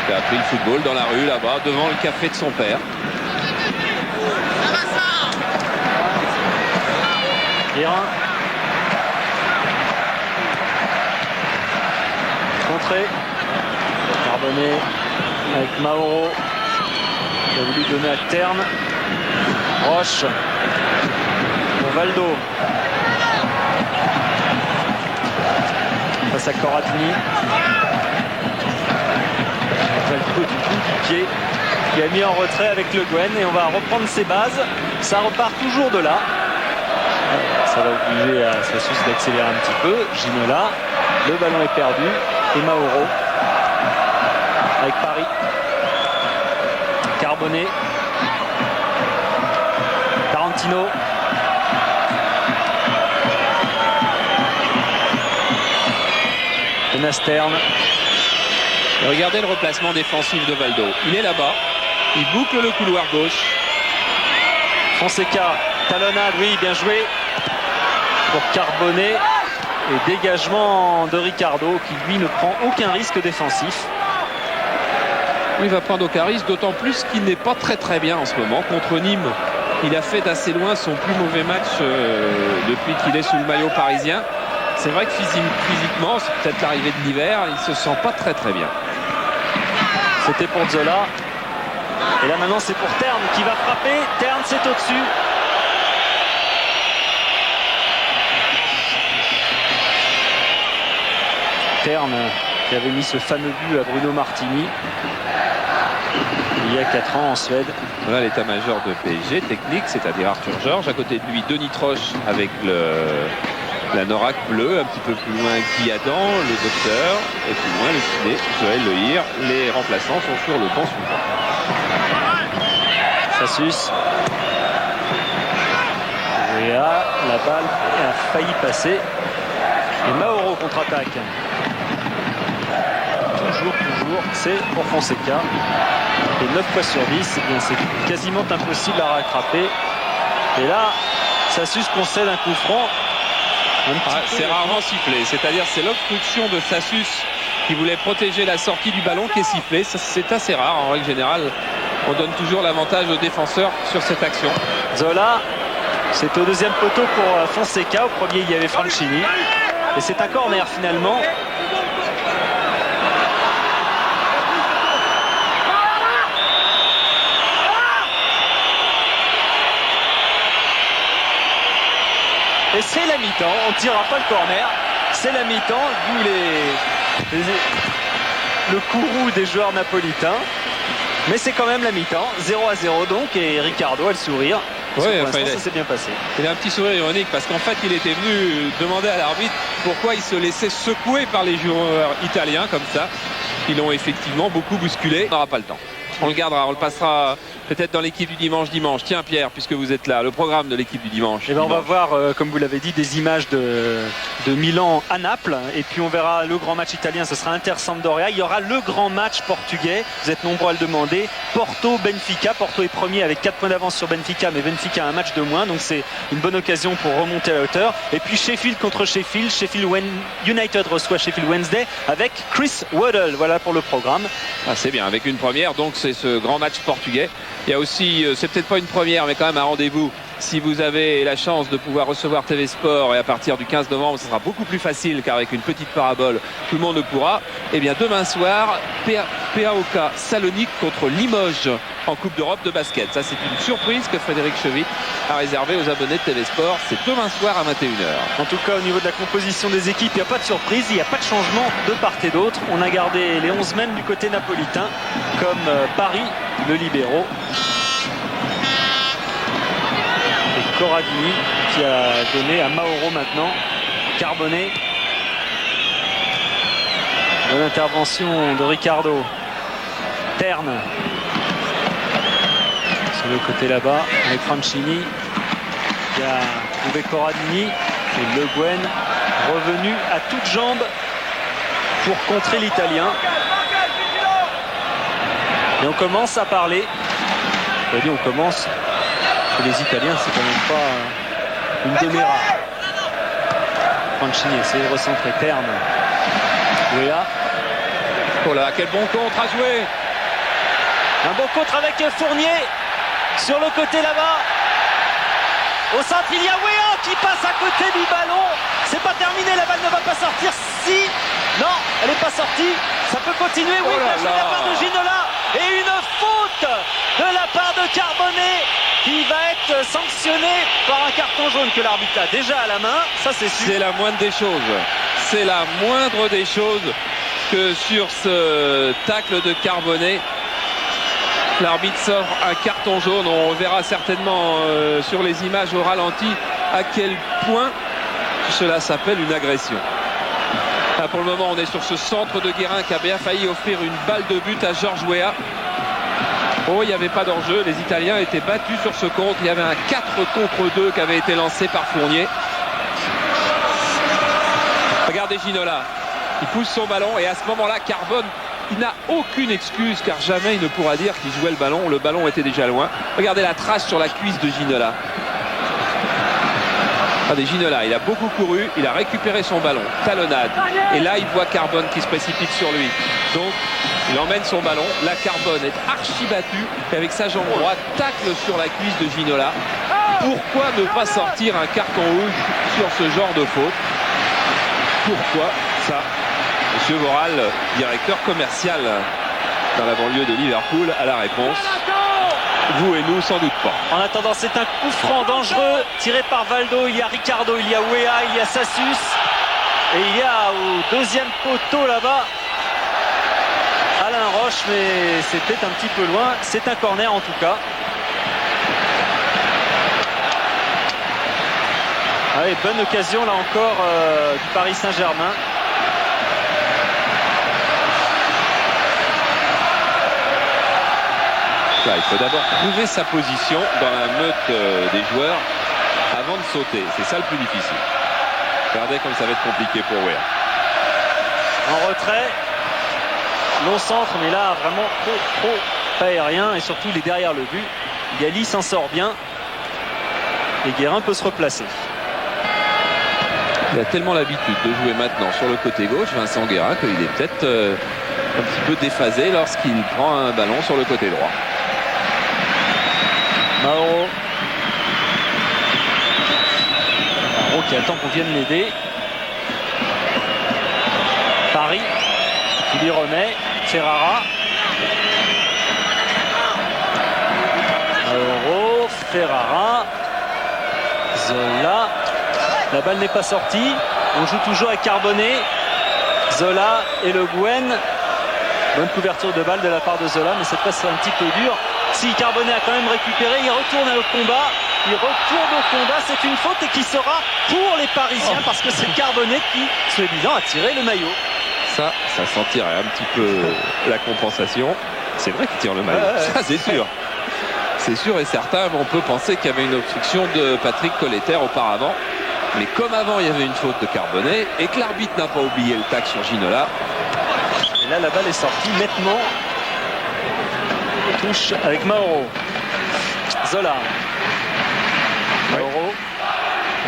qui a appris le football dans la rue là-bas, devant le café de son père. Guérin. Contré. Charbonnet avec Mauro. Il a voulu donner à Terne. Roche. Pour Valdo. Face à Corradini. Valdo du bout du pied qui a mis en retrait avec Le Guen et on va reprendre ses bases. Ça repart toujours de là. Ça va obliger à Sassus d'accélérer un petit peu. Ginola, le ballon est perdu et Mauro avec Paris. Charbonnet. Tarantino. Benasterne. Et regardez le replacement défensif de Valdo. Il est là-bas, il boucle le couloir gauche. Fonseca, talonnade, oui, bien joué pour Charbonnet. Et dégagement de Ricardo qui lui ne prend aucun risque défensif. Il va prendre aucun risque, d'autant plus qu'il n'est pas très bien en ce moment. Contre Nîmes, il a fait d'assez loin son plus mauvais match depuis qu'il est sous le maillot parisien. C'est vrai que physiquement, c'est peut-être l'arrivée de l'hiver, il ne se sent pas très bien. C'était pour Zola. Et là maintenant c'est pour Terne qui va frapper. Terne c'est au-dessus. Terne qui avait mis ce fameux but à Bruno Martini il y a 4 ans en Suède. Voilà l'état-major de PSG, technique, c'est-à-dire Arthur Georges. À côté de lui, Denis Troche avec la Norac bleue, un petit peu plus loin Guy Adam, le docteur, et plus loin le kiné, Joël Lehir. Les remplaçants sont sur le banc suivant. Sassus. Wea, la balle a failli passer. Et Mauro contre-attaque. Toujours, c'est pour Fonseca. Et 9 fois sur 10, eh bien c'est quasiment impossible à rattraper. Et là, Sassus concède un coup franc. C'est rarement sifflé, c'est-à-dire c'est l'obstruction de Sassus qui voulait protéger la sortie du ballon qui est sifflée. C'est assez rare, en règle générale. On donne toujours l'avantage aux défenseurs sur cette action. Zola, c'est au deuxième poteau pour Fonseca. Au premier, il y avait Franchini. Et c'est un corner finalement. Et c'est la mi-temps, on ne tirera pas le corner, c'est la mi-temps, d'où le courroux des joueurs napolitains. Mais c'est quand même la mi-temps, 0-0 donc, et Ricardo a le sourire. Parce que pour l'instant, ça s'est bien passé. Il a un petit sourire ironique parce qu'en fait, il était venu demander à l'arbitre pourquoi il se laissait secouer par les joueurs italiens comme ça. Ils l'ont effectivement beaucoup bousculé. On n'aura pas le temps. On le gardera, on le passera peut-être dans l'équipe du dimanche. Tiens Pierre, puisque vous êtes là, le programme de l'équipe du dimanche. Et ben on va voir, comme vous l'avez dit, des images de Milan à Naples. Et puis on verra le grand match italien, ce sera Inter-Sampdoria. Il y aura le grand match portugais, vous êtes nombreux à le demander. Porto-Benfica, Porto est premier avec 4 points d'avance sur Benfica, mais Benfica a un match de moins, donc c'est une bonne occasion pour remonter à la hauteur. Et puis Sheffield contre Sheffield, United reçoit Sheffield Wednesday avec Chris Waddle. Voilà pour le programme. Ah, c'est bien, avec une première, donc c'est ce grand match portugais. Il y a aussi, c'est peut-être pas une première, mais quand même un rendez-vous. Si vous avez la chance de pouvoir recevoir TV Sport, et à partir du 15 novembre, ce sera beaucoup plus facile qu'avec une petite parabole, tout le monde le pourra. Et bien demain soir, PAOK Salonique contre Limoges en Coupe d'Europe de basket. Ça, c'est une surprise que Frédéric Chevit a réservée aux abonnés de TV Sport. C'est demain soir à 21h. En tout cas, au niveau de la composition des équipes, il n'y a pas de surprise, il n'y a pas de changement de part et d'autre. On a gardé les 11 men du côté napolitain, comme Paris, le libéro. Et Corradini qui a donné à Mauro maintenant. Charbonnet. Bonne intervention de Ricardo. Terne. Le côté là-bas avec Franchini qui a trouvé Corradini et Le Guen revenu à toutes jambes pour contrer l'Italien. Et on commence à parler. On commence. Les Italiens, c'est quand même pas une demi rare. Franchini essaie de recentrer Terne. Wea. Oh là, quel bon contre à jouer. Un bon contre avec Fournier sur le côté là-bas. Au centre, il y a Wea qui passe à côté du ballon. C'est pas terminé, la balle ne va pas sortir. Si, non, elle n'est pas sortie. Ça peut continuer, oui, bien joué de la part de Ginola. Et une faute de la part de Carbonnet qui va être sanctionné par un carton jaune que l'arbitre a déjà à la main. Ça, c'est sûr. C'est la moindre des choses. C'est la moindre des choses que sur ce tacle de Carbonnet, l'arbitre sort un carton jaune. On verra certainement sur les images au ralenti à quel point cela s'appelle une agression. Là, pour le moment, on est sur ce centre de Guérin qui a bien failli offrir une balle de but à Georges Weah. Oh, il n'y avait pas d'enjeu. Les Italiens étaient battus sur ce contre. Il y avait un 4 contre 2 qui avait été lancé par Fournier. Regardez Ginola. Il pousse son ballon et à ce moment-là, Carbone, il n'a aucune excuse car jamais il ne pourra dire qu'il jouait le ballon. Le ballon était déjà loin. Regardez la trace sur la cuisse de Ginola. Regardez Ginola, il a beaucoup couru, il a récupéré son ballon, talonnade. Et là, il voit Carbone qui se précipite sur lui. Donc, il emmène son ballon. La Carbone est archi battue et avec sa jambe droite, tacle sur la cuisse de Ginola. Pourquoi ne pas sortir un carton rouge sur ce genre de faute? Pourquoi ça? Monsieur Voral, directeur commercial dans la banlieue de Liverpool, a la réponse. Vous et nous, sans doute pas. En attendant, c'est un coup franc dangereux tiré par Valdo. Il y a Ricardo, il y a Wea, il y a Sassus. Et il y a au deuxième poteau là-bas Alain Roche, mais c'était un petit peu loin. C'est un corner en tout cas. Allez, bonne occasion là encore du Paris Saint-Germain. Là, il faut d'abord trouver sa position dans la meute des joueurs avant de sauter. C'est ça le plus difficile. Regardez comme ça va être compliqué pour Weah. En retrait, long centre, mais là vraiment trop pas aérien et surtout il est derrière le but. Gali s'en sort bien et Guérin peut se replacer. Il a tellement l'habitude de jouer maintenant sur le côté gauche, Vincent Guérin, qu'il est peut-être un petit peu déphasé lorsqu'il prend un ballon sur le côté droit. Mauro qui attend qu'on vienne l'aider. Paris qui lui remet. Ferrara. Mauro, Ferrara. Zola. La balle n'est pas sortie. On joue toujours avec Carbonnet. Zola et Le Guen. Bonne couverture de balle de la part de Zola, mais cette fois c'est un petit peu dur. Si Carbonnet a quand même récupéré, il retourne au combat. Il retourne au combat, c'est une faute et qui sera pour les Parisiens parce que c'est Carbonnet qui, soi-disant, a tiré le maillot. Ça sentirait un petit peu la compensation. C'est vrai qu'il tire le maillot, ça c'est sûr. C'est sûr et certain, on peut penser qu'il y avait une obstruction de Patrick Colletter auparavant. Mais comme avant, il y avait une faute de Carbonnet et que l'arbitre n'a pas oublié le tac sur Ginola. Et là, la balle est sortie nettement. Touche avec Mauro. Zola. Mauro.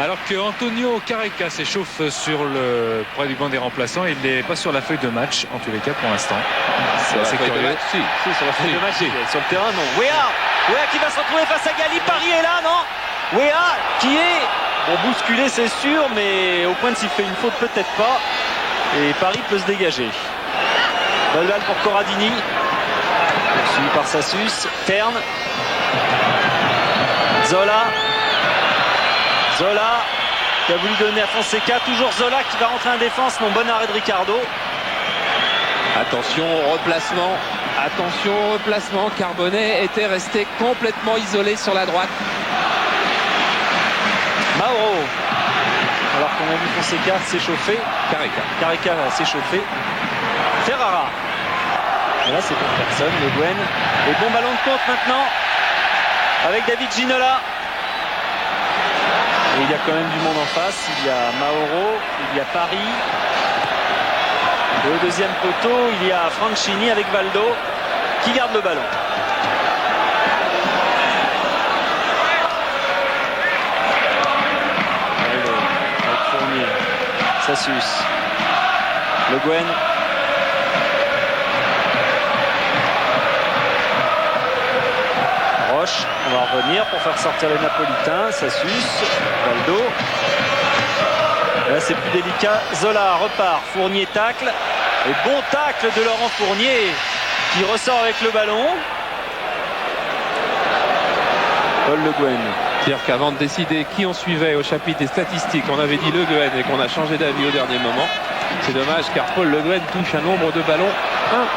Alors que Antonio Careca s'échauffe près du banc des remplaçants, il n'est pas sur la feuille de match, en tous les cas pour l'instant. C'est assez curieux. Si, sur la feuille de match, sur le terrain, non. Wea qui va se retrouver face à Gali. Paris est là, non? Wea qui est bousculé, c'est sûr, mais au point de s'il fait une faute, peut-être pas. Et Paris peut se dégager. Bonne balle pour Corradini. Suivi par Sassus. Terne. Zola qui a voulu donner à Fonseca. Toujours Zola qui va rentrer en défense. Non, bon arrêt de Ricardo. Attention au replacement. Attention au replacement. Carbonnet était resté complètement isolé sur la droite. Mauro. Alors qu'on a vu Fonseca s'échauffer. Careca s'échauffer. Ferrara. Et là c'est pour personne. Le Guen. Et bon ballon de compte maintenant. avec David Ginola. Et il y a quand même du monde en face. Il y a Mauro, il y a Paris. Et au deuxième poteau, il y a Franchini avec Valdo qui garde le ballon. Valdo avec Fournier. Sassus. Le Guen. Roche, on va revenir pour faire sortir les Napolitains. Sassus, Valdo. Là c'est plus délicat. Zola repart. Fournier tacle. Et bon tacle de Laurent Fournier qui ressort avec le ballon. Paul Le Guen. C'est-à-dire qu'avant de décider qui on suivait au chapitre des statistiques, on avait dit Le Guen et qu'on a changé d'avis au dernier moment. C'est dommage car Paul Le Guen touche un nombre de ballons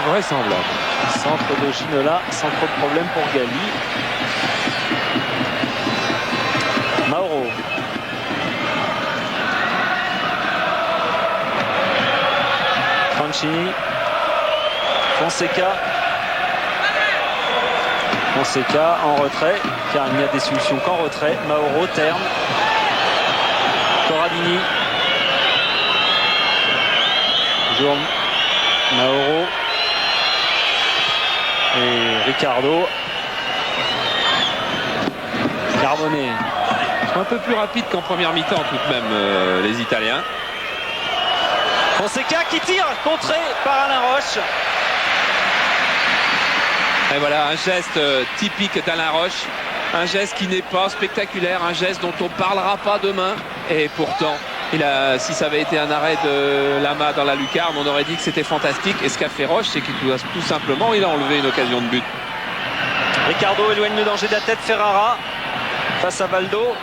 invraisemblable. Centre de Ginola sans trop de problème pour Gali. Mauro. Franchini. Fonseca. Fonseca en retrait car il n'y a des solutions qu'en retrait. Mauro, terme. Corradini. Toujours Mauro et Ricardo. Carbonnet. Un peu plus rapide qu'en première mi-temps tout de même les Italiens. Fonseca qui tire, contré par Alain Roche. Et voilà un geste typique d'Alain Roche. Un geste qui n'est pas spectaculaire, un geste dont on ne parlera pas demain. Et pourtant, si ça avait été un arrêt de Lama dans la lucarne, on aurait dit que c'était fantastique. Et ce qu'a fait Roche, c'est qu'il tout simplement, il a enlevé une occasion de but. Ricardo éloigne le danger de la tête. Ferrara face à Valdo.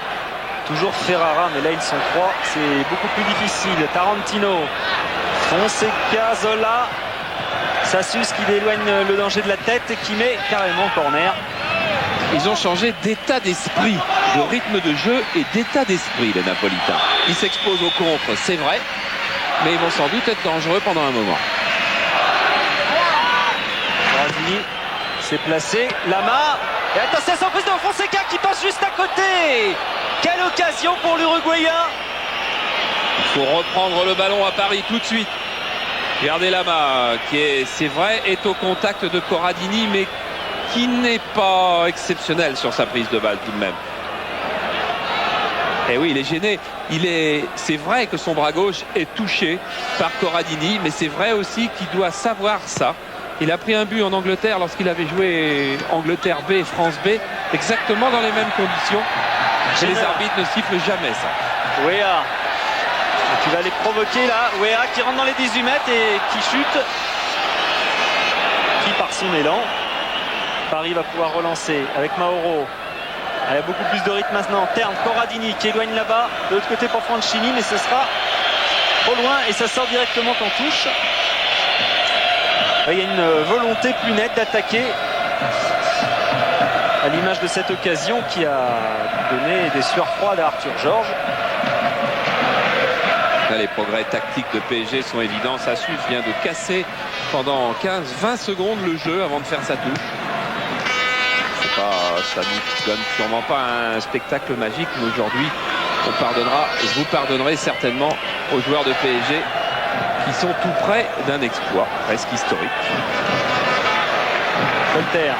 Toujours Ferrara, mais là ils sont trois. C'est beaucoup plus difficile. Tarantino. Fonseca, Zola. Sassus qui éloigne le danger de la tête et qui met carrément corner. Ils ont changé d'état d'esprit, de rythme de jeu et d'état d'esprit, les Napolitains. Ils s'exposent au contre, c'est vrai, mais ils vont sans doute être dangereux pendant un moment. Corradini s'est placé. Lama. Et attention, surprise de Fonseca qui passe juste à côté. Quelle occasion pour l'Uruguayen. Il faut reprendre le ballon à Paris tout de suite. Regardez Lama qui c'est vrai, est au contact de Corradini, mais qui n'est pas exceptionnel sur sa prise de balle tout de même. Et oui, il est gêné. C'est vrai que son bras gauche est touché par Corradini, mais c'est vrai aussi qu'il doit savoir ça. Il a pris un but en Angleterre lorsqu'il avait joué Angleterre B et France B, exactement dans les mêmes conditions. Et les arbitres ne sifflent jamais ça. Wea qui va les provoquer là. Wea qui rentre dans les 18 mètres et qui chute. Qui par son élan. Paris va pouvoir relancer avec Mauro. Il y a beaucoup plus de rythme maintenant. Terne, Corradini qui éloigne là-bas. De l'autre côté pour Franchini, mais ce sera trop loin et ça sort directement en touche. Il y a une volonté plus nette d'attaquer à l'image de cette occasion qui a donné des sueurs froides à Arthur Georges. Là, les progrès tactiques de PSG sont évidents. Sassus vient de casser pendant 15-20 secondes le jeu avant de faire sa touche. Ça nous donne sûrement pas un spectacle magique, mais aujourd'hui on pardonnera, et vous pardonnerez certainement aux joueurs de PSG qui sont tout près d'un exploit presque historique. Voltaire,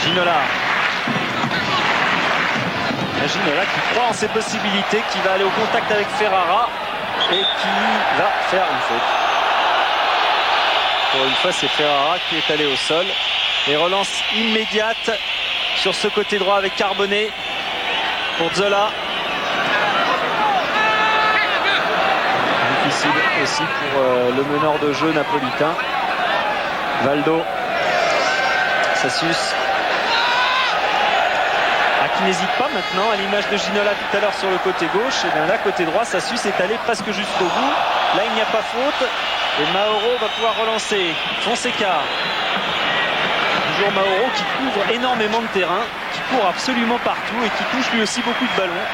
Ginola. Ginola qui croit en ses possibilités, qui va aller au contact avec Ferrara et qui va faire une faute. Pour une fois, c'est Ferrara qui est allé au sol. Et relance immédiate sur ce côté droit avec Carbonnet pour Zola. Difficile aussi pour le meneur de jeu napolitain. Valdo. Sassus. Qui n'hésite pas maintenant, à l'image de Ginola tout à l'heure sur le côté gauche. Et bien là, côté droit, Sassus est allé presque jusqu'au bout. Là, il n'y a pas faute. Et Mauro va pouvoir relancer. Fonseca. Toujours Mauro qui couvre énormément de terrain, qui court absolument partout et qui touche lui aussi beaucoup de ballons.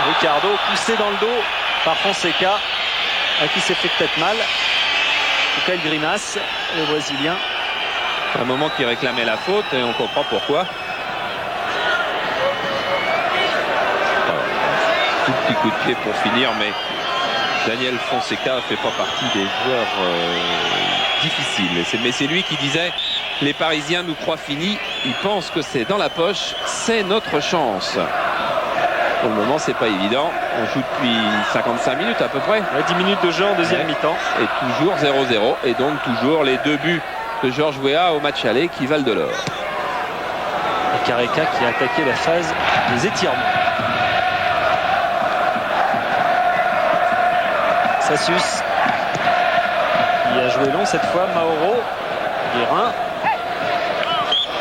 Ricardo poussé dans le dos par Fonseca, à qui s'est fait peut-être mal. tout cas, il grimace, le Brésilien. À un moment qui réclamait la faute et on comprend pourquoi. Tout petit coup de pied pour finir, mais Daniel Fonseca ne fait pas partie des joueurs difficiles. Mais c'est lui qui disait les Parisiens nous croient finis, ils pensent que c'est dans la poche, c'est notre chance. Pour le moment, c'est pas évident. On joue depuis 55 minutes à peu près. 10 minutes de jeu en deuxième mi-temps. Et toujours 0-0. Et donc toujours les 2 buts de Georges Weah au match aller qui valent de l'or. Et Careca qui a attaqué la phase des étirements. Sassus qui a joué long cette fois. Mauro Guérin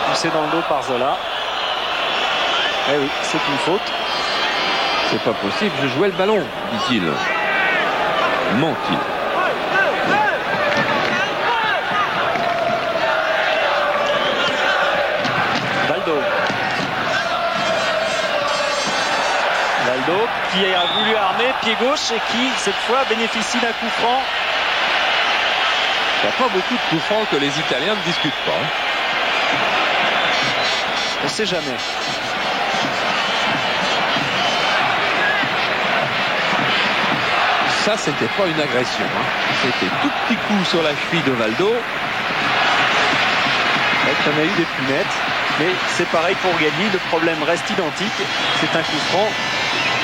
poussé dans le dos par Zola. Eh oui, c'est une faute. C'est pas possible, je jouais le ballon, dit-il. Ment-il. Valdo qui a voulu armer pied gauche et qui cette fois bénéficie d'un coup franc. Il n'y a pas beaucoup de coups francs que les Italiens ne discutent pas. On ne sait jamais. Ça, c'était pas une agression. C'était tout petit coup sur la cheville de Valdo. Il y en a eu des plus nettes. Mais c'est pareil pour Galli. Le problème reste identique. C'est un coup franc.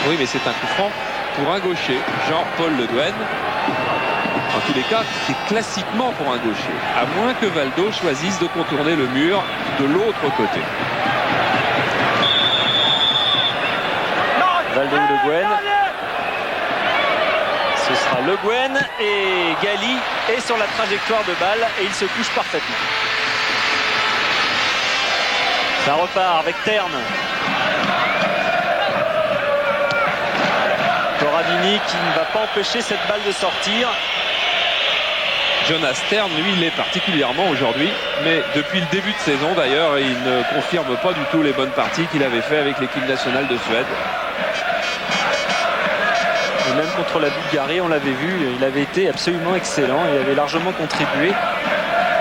Oui, mais c'est un coup franc pour un gaucher, Jean-Paul Le Guen. En tous les cas, c'est classiquement pour un gaucher. À moins que Valdo choisisse de contourner le mur de l'autre côté. Valdo ou Le Guen. Ce sera Le Guen et Galli est sur la trajectoire de balle et il se couche parfaitement. Ça repart avec Terne. Corradini qui ne va pas empêcher cette balle de sortir. Jonas Terne, lui, il est particulièrement aujourd'hui, mais depuis le début de saison d'ailleurs, il ne confirme pas du tout les bonnes parties qu'il avait fait avec l'équipe nationale de Suède. Et même contre la Bulgarie, on l'avait vu, il avait été absolument excellent. Il avait largement contribué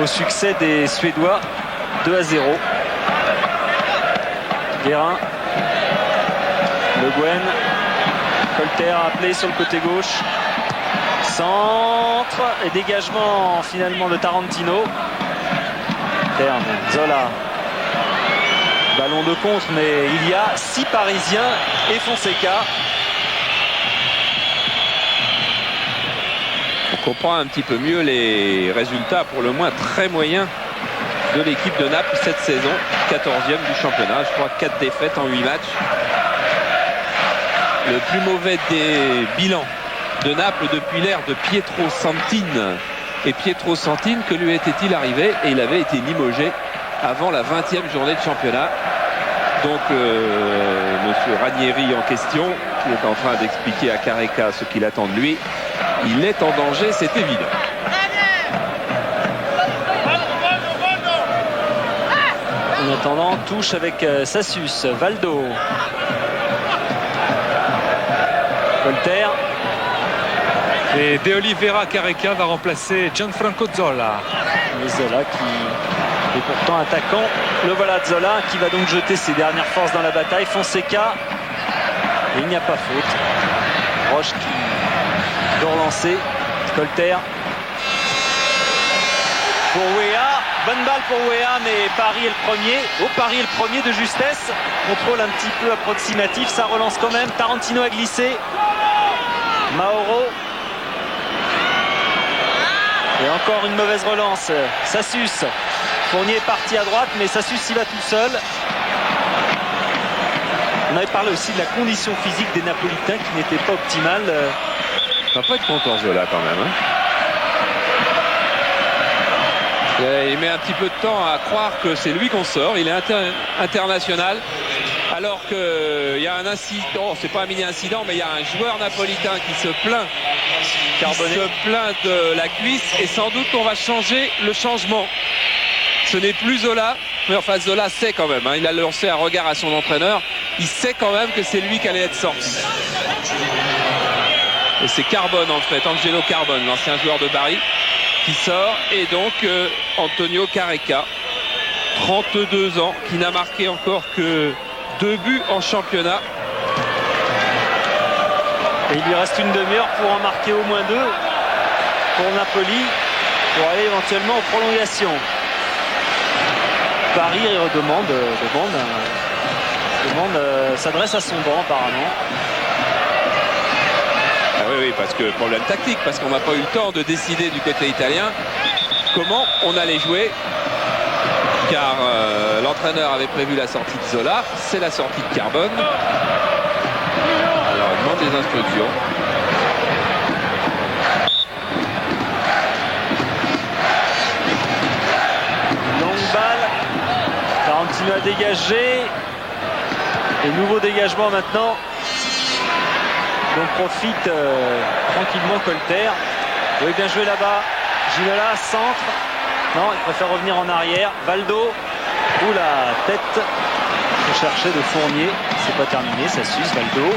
au succès des Suédois 2-0. Guérin, Le Guen, Colter appelé sur le côté gauche. Centre et dégagement finalement de Tarantino. Terne, Zola. Ballon de contre, mais il y a 6 Parisiens et Fonseca. On comprend un petit peu mieux les résultats pour le moins très moyens de l'équipe de Naples cette saison, 14e du championnat, je crois 4 défaites en 8 matchs. Le plus mauvais des bilans de Naples depuis l'ère de Pietro Santine. Et Pietro Santine, que lui était-il arrivé? Et il avait été limogé avant la 20e journée de championnat. Donc monsieur Ranieri en question, qui est en train d'expliquer à Careca ce qu'il attend de lui, il est en danger, c'est évident. En attendant, touche avec Sassus, Valdo. Colter. Et De Oliveira Careca va remplacer Gianfranco Zola. Et Zola qui est pourtant attaquant. Le voilà Zola qui va donc jeter ses dernières forces dans la bataille. Fonseca. Et il n'y a pas faute. Roche qui doit relancer. Colter. Pour Weah. Bonne balle pour Weah, mais Paris est le premier. Paris est le premier de justesse. Contrôle un petit peu approximatif. Ça relance quand même. Tarantino a glissé. Mauro. Et encore une mauvaise relance. Sassus. Fournier est parti à droite, mais Sassus y va tout seul. On avait parlé aussi de la condition physique des Napolitains qui n'était pas optimale. Ça va pas être content Zola quand même. Il met un petit peu de temps à croire que c'est lui qu'on sort. Il est international. Alors qu'il y a un incident, c'est pas un mini-incident, mais il y a un joueur napolitain qui se plaint. Carboné. Qui se plaint de la cuisse. Et sans doute qu'on va changer le changement. Ce n'est plus Zola. Mais enfin, Zola sait quand même. Il a lancé un regard à son entraîneur. Il sait quand même que c'est lui qui allait être sorti. Et c'est Carbone en fait, Angelo Carbone, l'ancien joueur de Bari, qui sort. Et donc Antonio Careca, 32 ans, qui n'a marqué encore que 2 buts en championnat. Et il lui reste une demi-heure pour en marquer au moins 2 pour Napoli, pour aller éventuellement aux prolongations. Paris s'adresse à son banc apparemment. Ah oui, parce que problème tactique, parce qu'on n'a pas eu le temps de décider du côté italien comment on allait jouer, car l'entraîneur avait prévu la sortie de Zola, c'est la sortie de Carbone. Alors il demande des instructions. Longue balle, Tarantino a dégagé, et nouveau dégagement maintenant. Donc profite tranquillement Colter. Oui, bien joué là-bas. Ginola, centre. Non, il préfère revenir en arrière. Valdo. Ouh, la tête. Faut chercher de Fournier. C'est pas terminé, ça s'use. Valdo.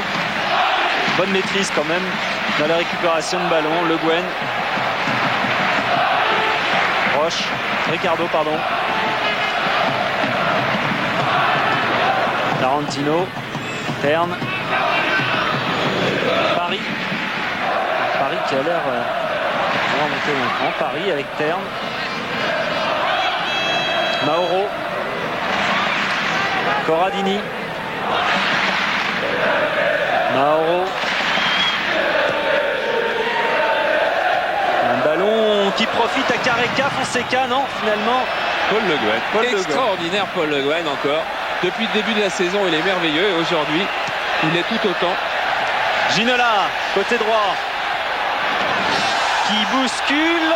Bonne maîtrise quand même dans la récupération de ballon. Le Guen. Roche. Ricardo, pardon. Tarantino. Terne. Paris qui a l'air monter maintenant. Paris avec Terne. Mauro. Corradini. Mauro. Un ballon qui profite à Careca. Fonseca, non, finalement. Paul Le Guen. Extraordinaire Paul Le Guen encore. Depuis le début de la saison, il est merveilleux et aujourd'hui, il est tout autant. Ginola, côté droit, qui bouscule,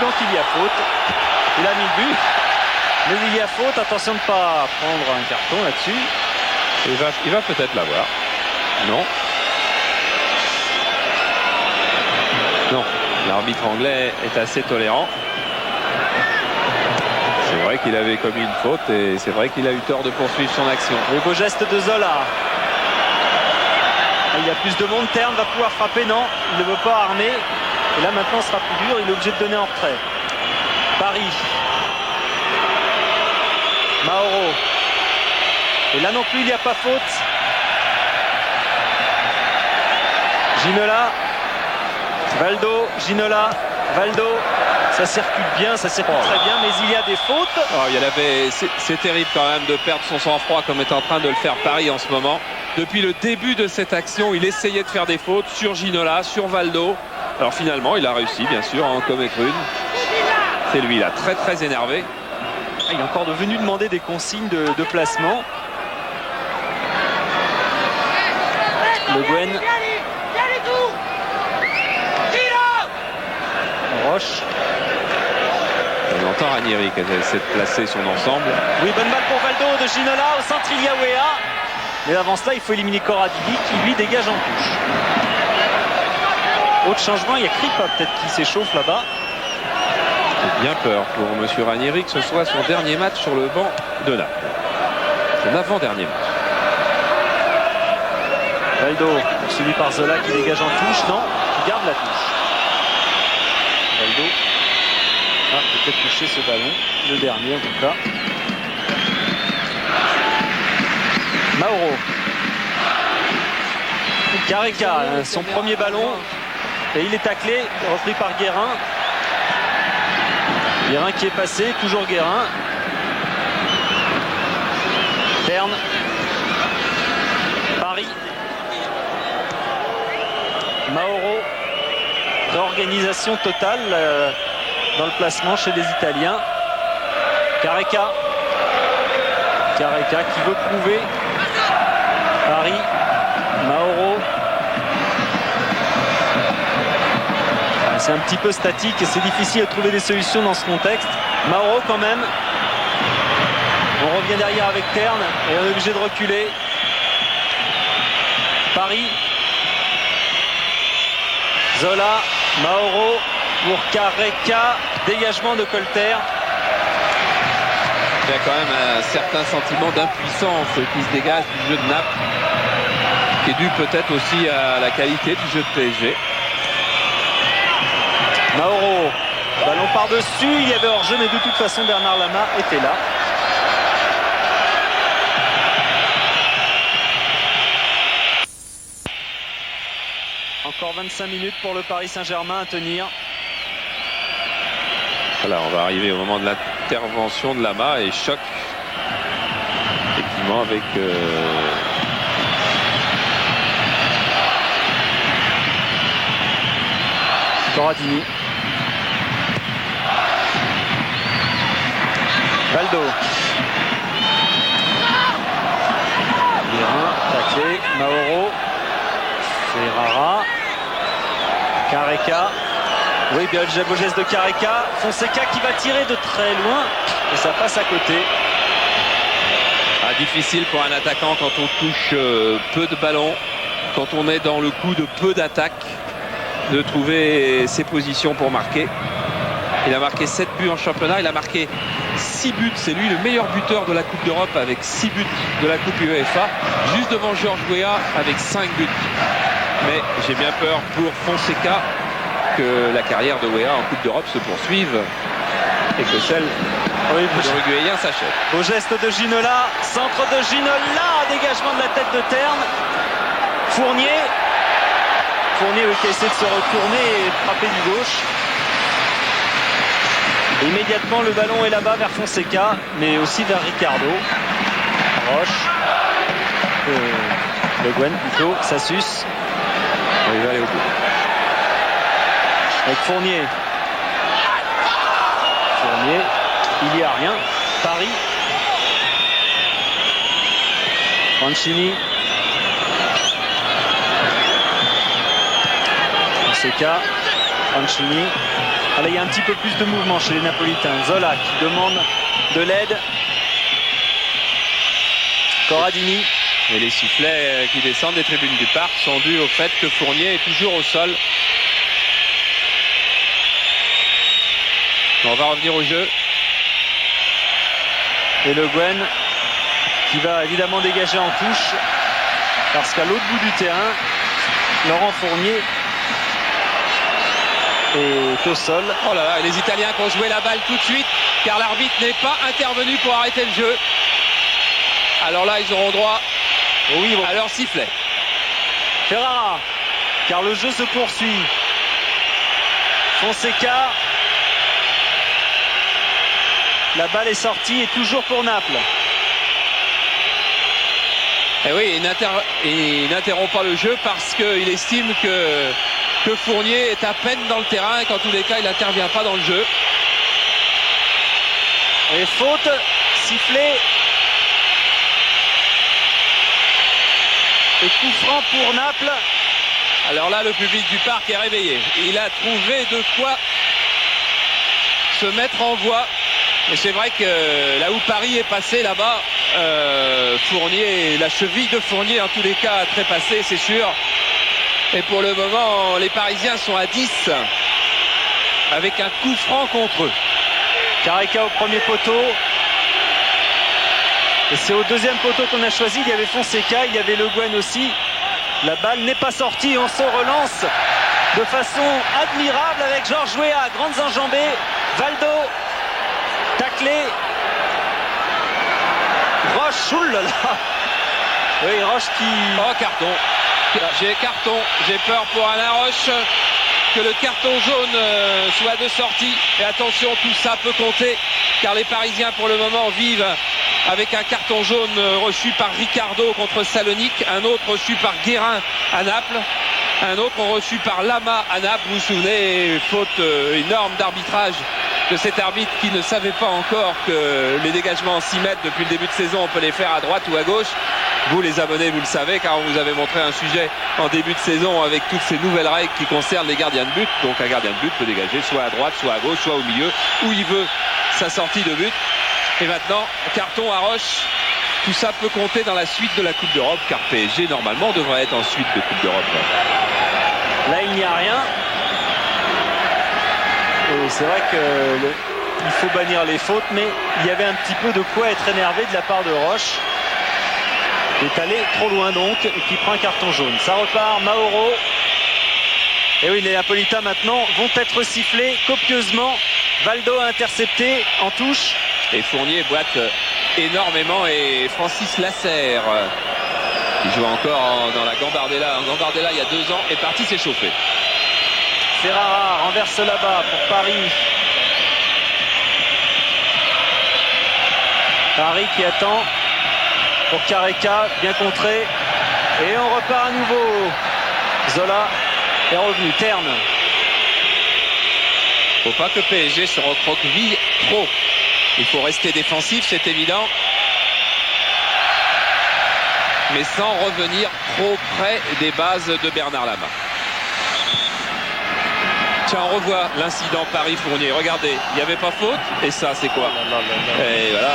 donc il y a faute. Il a mis le but, mais il y a faute. Attention de ne pas prendre un carton là-dessus. Il va peut-être l'avoir. Non. Non, l'arbitre anglais est assez tolérant. C'est vrai qu'il avait commis une faute et c'est vrai qu'il a eu tort de poursuivre son action. Le beau geste de Zola. Il y a plus de monde. Terne va pouvoir frapper. Non, il ne veut pas armer. Et là maintenant ce sera plus dur. Il est obligé de donner en retrait. Paris. Mauro. Et là non plus il n'y a pas faute. Ginola. Valdo. Ginola. Valdo. Ça circule bien, ça circule très bien, mais il y a des fautes. Oh, c'est terrible quand même de perdre son sang-froid comme est en train de le faire Paris en ce moment. Depuis le début de cette action, il essayait de faire des fautes sur Ginola, sur Valdo. Alors finalement, il a réussi, bien sûr, en commettre une. C'est lui, là, très très énervé. Il est encore venu demander des consignes de placement. Le Guen. Roche. On entend Ranieri qui essaie de placer son ensemble. Oui, bonne balle pour Valdo de Ginola au centre, il y a Weah. Mais avant cela, il faut éliminer Corradini qui lui dégage en touche. Autre changement, il y a Kripa peut-être qui s'échauffe là-bas. J'ai bien peur pour monsieur Ranieri que ce soit son dernier match sur le banc de Naples. Son avant-dernier match. Valdo, poursuivi par Zola qui dégage en touche. Non, qui garde la touche. Valdo a peut-être touché ce ballon, le dernier en tout cas. Mauro. Careca, son premier ballon. Et il est taclé, repris par Guérin. Guérin qui est passé, toujours Guérin. Terne. Paris. Mauro. Réorganisation totale dans le placement chez les Italiens. Careca. Careca qui veut prouver. Paris. Mauro. C'est un petit peu statique et c'est difficile de trouver des solutions dans ce contexte. Mauro quand même. On revient derrière avec Terne et on est obligé de reculer. Paris. Zola. Mauro pour Careca. Dégagement de Colter. Il y a quand même un certain sentiment d'impuissance qui se dégage du jeu de Naples, qui est dû peut-être aussi à la qualité du jeu de PSG. Mauro Ballon par-dessus, il y avait hors-jeu, mais de toute façon Bernard Lama était là. Encore 25 minutes pour le Paris Saint-Germain à tenir. Voilà, on va arriver au moment de l'intervention de Lama et choc effectivement avec Corradini. Valdo. Guérin, taclé, Mauro. Ferrara. Careca. Oui, bien le beau geste de Careca. Fonseca qui va tirer de très loin et ça passe à côté. difficile pour un attaquant quand on touche peu de ballons, quand on est dans le coup de peu d'attaques, de trouver ses positions pour marquer. Il a marqué 7 buts en championnat, il a marqué 6 buts, c'est lui le meilleur buteur de la Coupe d'Europe avec 6 buts de la Coupe UEFA, juste devant Georges Weah avec 5 buts. Mais j'ai bien peur pour Fonseca que la carrière de Weah en Coupe d'Europe se poursuive et que celle de l'Uruguayen s'achève. Beau geste de Ginola, centre de Ginola, dégagement de la tête de Terne. Fournier qui essaie de se retourner et de frapper du gauche. Immédiatement le ballon est là-bas vers Fonseca, mais aussi vers Ricardo. Roche. Le Gwen plutôt, ça suce. Il va aller au bout. Avec Fournier. Il n'y a rien. Paris. Mancini. Fonseca. Mancini. Là, il y a un petit peu plus de mouvement chez les Napolitains. Zola qui demande de l'aide. Corradini. Et les sifflets qui descendent des tribunes du parc sont dus au fait que Fournier est toujours au sol. On va revenir au jeu. Et Le Guen qui va évidemment dégager en touche. Parce qu'à l'autre bout du terrain, Laurent Fournier est au sol. Oh là là, les Italiens qui ont joué la balle tout de suite, car l'arbitre n'est pas intervenu pour arrêter le jeu. Alors là, ils auront droit à leur sifflet. Ferrara, car le jeu se poursuit. Fonseca. La balle est sortie et toujours pour Naples. Et oui, il n'interrompt pas le jeu parce qu'il estime que Fournier est à peine dans le terrain et qu'en tous les cas, il n'intervient pas dans le jeu. Et faute sifflée. Et coup franc pour Naples. Alors là, le public du parc est réveillé. Il a trouvé de quoi se mettre en voie. Mais c'est vrai que là où Paris est passé là-bas, Fournier, la cheville de Fournier en tous les cas a trépassé, c'est sûr. Et pour le moment, les Parisiens sont à 10 avec un coup franc contre eux. Careca au premier poteau. Et c'est au deuxième poteau qu'on a choisi. Il y avait Fonseca, il y avait Le Guen aussi. La balle n'est pas sortie. On se relance de façon admirable avec Georges Weah, grandes enjambées. Valdo, taclé. Roche, oulala. Oui, Roche qui... Oh, carton. J'ai peur pour Alain Roche que le carton jaune soit de sortie. Et attention, tout ça peut compter car les Parisiens pour le moment vivent avec un carton jaune reçu par Ricardo contre Salonique, un autre reçu par Guérin à Naples, un autre reçu par Lama à Naples. Vous vous souvenez, faute énorme d'arbitrage de cet arbitre qui ne savait pas encore que les dégagements en 6 mètres depuis le début de saison, on peut les faire à droite ou à gauche. Vous les abonnés, vous le savez, car on vous avait montré un sujet en début de saison avec toutes ces nouvelles règles qui concernent les gardiens de but. Donc un gardien de but peut dégager soit à droite, soit à gauche, soit au milieu, où il veut sa sortie de but. Et maintenant, carton à Roche. Tout ça peut compter dans la suite de la Coupe d'Europe, car PSG normalement devrait être en suite de Coupe d'Europe. Là, il n'y a rien. Et c'est vrai qu'il faut bannir les fautes, mais il y avait un petit peu de quoi être énervé de la part de Roche. Il est allé trop loin donc et qui prend un carton jaune. Ça repart, Mauro. Et oui, les Napolitains maintenant vont être sifflés copieusement. Valdo a intercepté en touche. Et Fournier boite énormément, et Francis Lasserre, qui joue encore dans la Gambardella. En Gambardella il y a 2 ans, est parti s'échauffer. Ferrara renverse là-bas pour Paris. Paris qui attend pour Careca, bien contré. Et on repart à nouveau. Zola est revenu. Terne. Faut pas que PSG se recroqueville trop. Il faut rester défensif, c'est évident. Mais sans revenir trop près des bases de Bernard Lama. Tiens, on revoit l'incident Paris-Fournier. Regardez, il n'y avait pas faute. Et ça, c'est quoi? Et voilà.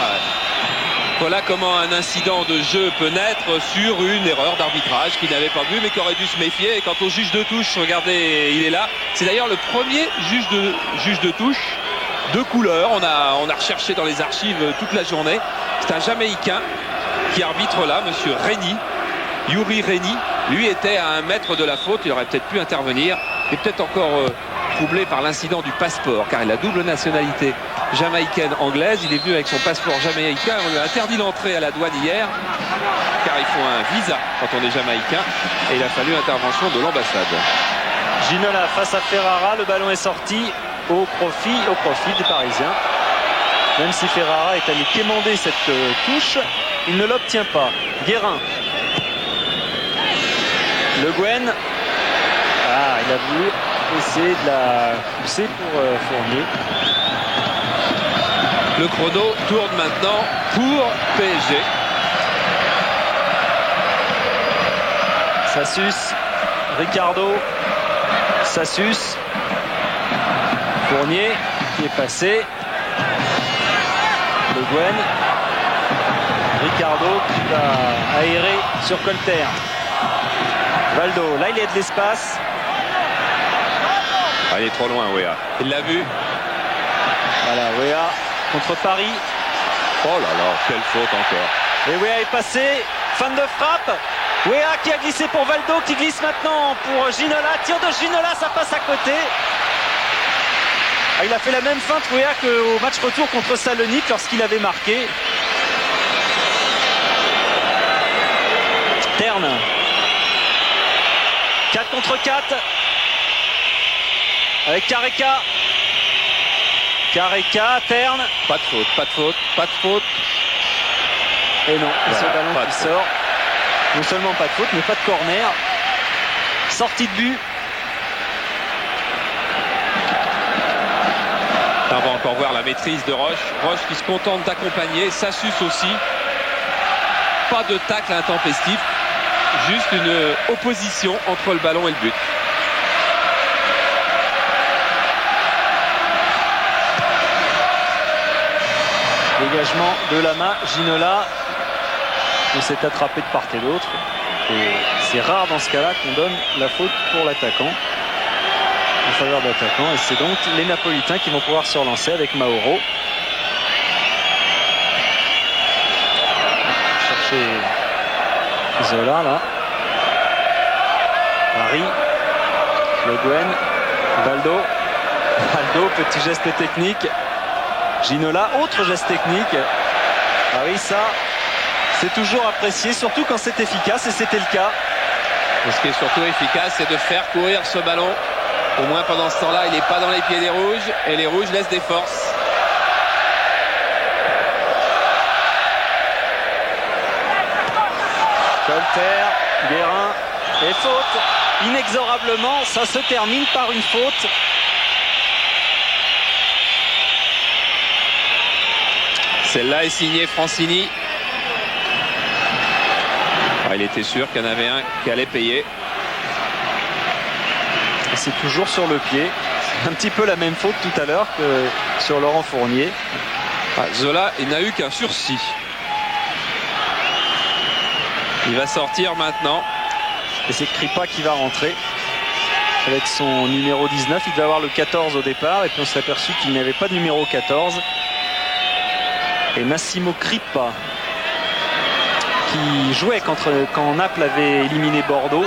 Voilà comment un incident de jeu peut naître sur une erreur d'arbitrage qu'il n'avait pas vu, mais qui aurait dû se méfier. Et quant au juge de touche, regardez, il est là. C'est d'ailleurs le premier juge de touche de couleur. On a recherché dans les archives toute la journée. C'est un Jamaïcain qui arbitre là, monsieur Rény, Yuri Rény. Lui était à 1 mètre de la faute. Il aurait peut-être pu intervenir. Et peut-être encore troublé par l'incident du passeport, car il a double nationalité jamaïcaine anglaise. Il est venu avec son passeport jamaïcain. On lui a interdit l'entrée à la douane hier, car il faut un visa quand on est jamaïcain, et il a fallu intervention de l'ambassade. Ginola face à Ferrara, le ballon est sorti au profit des Parisiens. Même si Ferrara est allé quémander cette touche, il ne l'obtient pas. Guérin. Le Guen. Ah, il a voulu essayer de la pousser pour Fournier. Le chrono tourne maintenant pour PSG. Sassus, Ricardo, Sassus, Fournier qui est passé. Le Guen. Ricardo qui va aérer sur Colter. Valdo, là il y a de l'espace. Ah, il est trop loin, Wea. Il l'a vu. Voilà, Wea contre Paris. Oh là là, quelle faute encore. Et Wea est passé. Fin de frappe. Wea qui a glissé pour Valdo, qui glisse maintenant pour Ginola. Tir de Ginola, ça passe à côté. Ah, il a fait la même feinte, Wea, qu'au match retour contre Salonique lorsqu'il avait marqué. Terne. 4 contre 4. Avec Careca. Careca, Terne. Pas de faute, pas de faute, pas de faute. Et non, Voilà, ce ballon pas qui de sort. Non seulement pas de faute, mais pas de corner. Sortie de but. On va encore voir la maîtrise de Roche. Roche qui se contente d'accompagner. Sassus aussi. Pas de tacle intempestif. Juste une opposition entre le ballon et le but. Dégagement de Lama, Ginola. On s'est attrapé de part et d'autre. Et c'est rare dans ce cas-là qu'on donne la faute pour l'attaquant. En faveur de l'attaquant. Et c'est donc les Napolitains qui vont pouvoir se relancer avec Mauro. Chercher Zola là. Paris. Le Guen. Valdo. Valdo, petit geste technique. Ginola, autre geste technique. Ah oui, ça, c'est toujours apprécié, surtout quand c'est efficace, et c'était le cas. Et ce qui est surtout efficace, c'est de faire courir ce ballon. Au moins pendant ce temps-là, il n'est pas dans les pieds des Rouges, et les Rouges laissent des forces. Colter, Guérin, et faute. Inexorablement, ça se termine par une faute. Celle-là est signée Francini. Ah, il était sûr qu'il y en avait un qui allait payer. Et c'est toujours sur le pied. Un petit peu la même faute tout à l'heure que sur Laurent Fournier. Ah, Zola, il n'a eu qu'un sursis. Il va sortir maintenant. Et c'est Kripa qui va rentrer avec son numéro 19. Il devait avoir le 14 au départ. Et puis on s'est aperçu qu'il n'avait pas de numéro 14. Et Massimo Kripa, qui jouait quand Naples avait éliminé Bordeaux.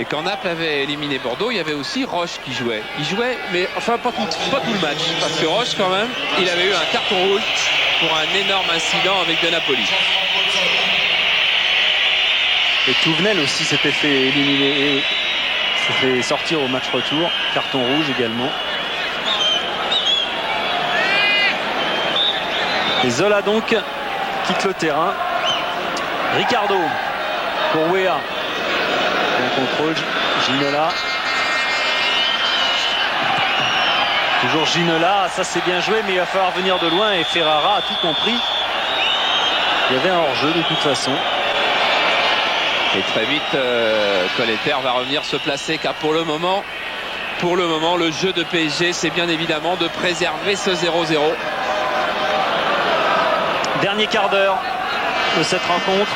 Et quand Naples avait éliminé Bordeaux, il y avait aussi Roche qui jouait. Il jouait, mais enfin pas tout le match. Parce que Roche, quand même, il avait eu un carton rouge pour un énorme incident avec De Napoli. Et Touvenel aussi s'était fait éliminer, s'est fait sortir au match retour. Carton rouge également. Et Zola donc quitte le terrain. Ricardo pour Weah. Bon contrôle, Ginola. Toujours Ginola, ça c'est bien joué, mais il va falloir venir de loin et Ferrara a tout compris. Il y avait un hors-jeu de toute façon. Et très vite, Colletter va revenir se placer, car pour le moment, le jeu de PSG, c'est bien évidemment de préserver ce 0-0. Dernier quart d'heure de cette rencontre.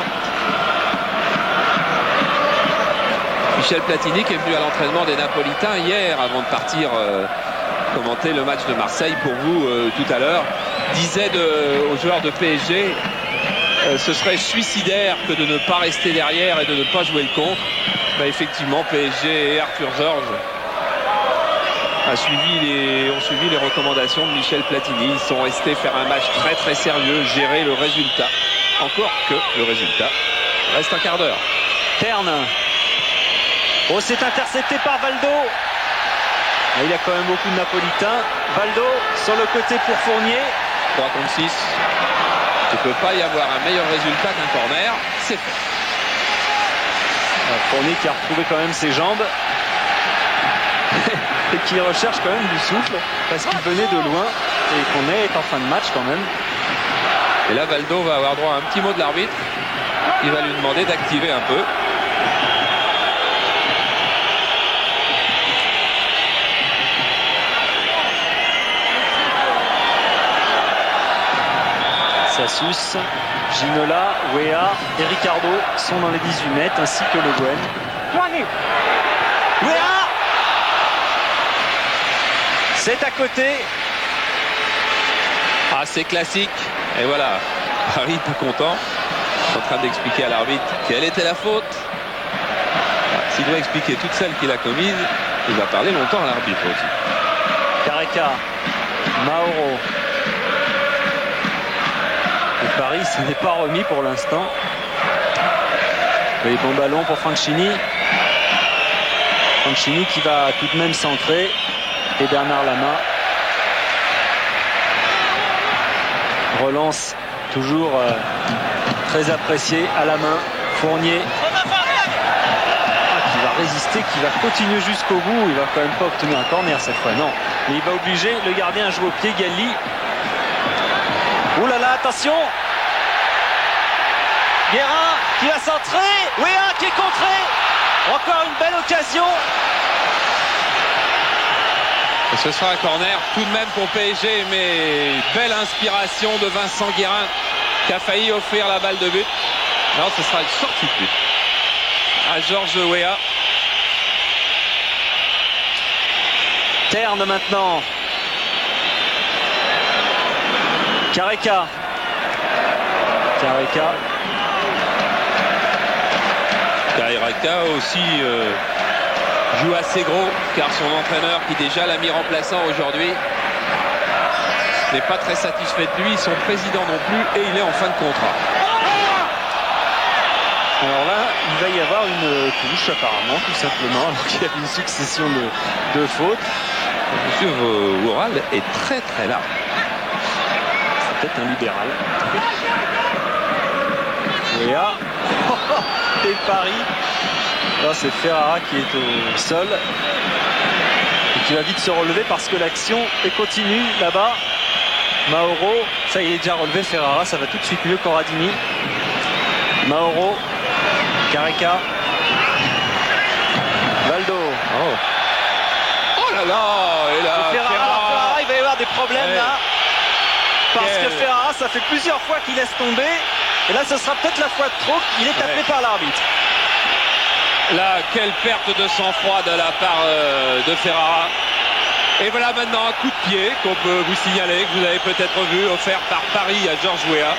Michel Platini qui est venu à l'entraînement des Napolitains hier avant de partir commenter le match de Marseille pour vous tout à l'heure, disait aux joueurs de PSG ce serait suicidaire que de ne pas rester derrière et de ne pas jouer le contre. Effectivement, PSG et Arthur Georges ont suivi les recommandations de Michel Platini. Ils sont restés faire un match très très sérieux, gérer le résultat. Encore que le résultat reste un quart d'heure. Terne. Oh, c'est intercepté par Valdo. Il y a quand même beaucoup de Napolitains. Valdo sur le côté pour Fournier. 3 contre 6. Il ne peut pas y avoir un meilleur résultat qu'un corner. C'est fait. Fournier qui a retrouvé quand même ses jambes. Et qui recherche quand même du souffle. Parce qu'il venait de loin. Et qu'on est en fin de match quand même. Et là, Valdo va avoir droit à un petit mot de l'arbitre. Il va lui demander d'activer un peu. Sassus, Ginola, Weah et Ricardo sont dans les 18 mètres, ainsi que Le Guen. Weah, c'est à côté. Ah, c'est classique. Et voilà, Paris pas content. En train d'expliquer à l'arbitre quelle était la faute. S'il doit expliquer toutes celles qu'il a commises, il va parler longtemps à l'arbitre aussi. Careca, Mauro. Et Paris, ça n'est pas remis pour l'instant. Les bons ballons pour Franchini. Franchini qui va tout de même centrer. Et Bernard Lama. Relance toujours très apprécié à la main. Fournier qui va résister, qui va continuer jusqu'au bout. Il va quand même pas obtenir un corner cette fois, non. Mais il va obliger le gardien à jouer au pied. Galli. Ouh là là, attention. Guérin qui va centrer. Weah qui est contré. Encore une belle occasion. Et ce sera un corner tout de même pour PSG, mais belle inspiration de Vincent Guérin qui a failli offrir la balle de but. Non, ce sera une sortie de but à Georges Weah. Terne maintenant. Careca aussi joue assez gros, car son entraîneur qui déjà l'a mis remplaçant aujourd'hui n'est pas très satisfait de lui, son président non plus, et il est en fin de contrat. Alors là, il va y avoir une touche apparemment, tout simplement, alors qu'il y a une succession de fautes. Monsieur Oural est très très large. C'est peut-être un libéral. Weah. Et Paris. Là, c'est Ferrara qui est au sol. Et qui va vite se relever parce que l'action est continue là-bas. Mauro, ça il est déjà relevé. Ferrara, ça va tout de suite mieux qu'Oradini. Mauro. Careca. Valdo. Oh là là. Et là, Ferrara, il va y avoir des problèmes là. Parce Quel... que Ferrara, ça fait plusieurs fois qu'il laisse tomber. Et là, ce sera peut-être la fois de trop. Il est tapé par l'arbitre. Là, quelle perte de sang-froid de la part de Ferrara. Et voilà maintenant un coup de pied qu'on peut vous signaler, que vous avez peut-être vu, offert par Paris à Georges Weah.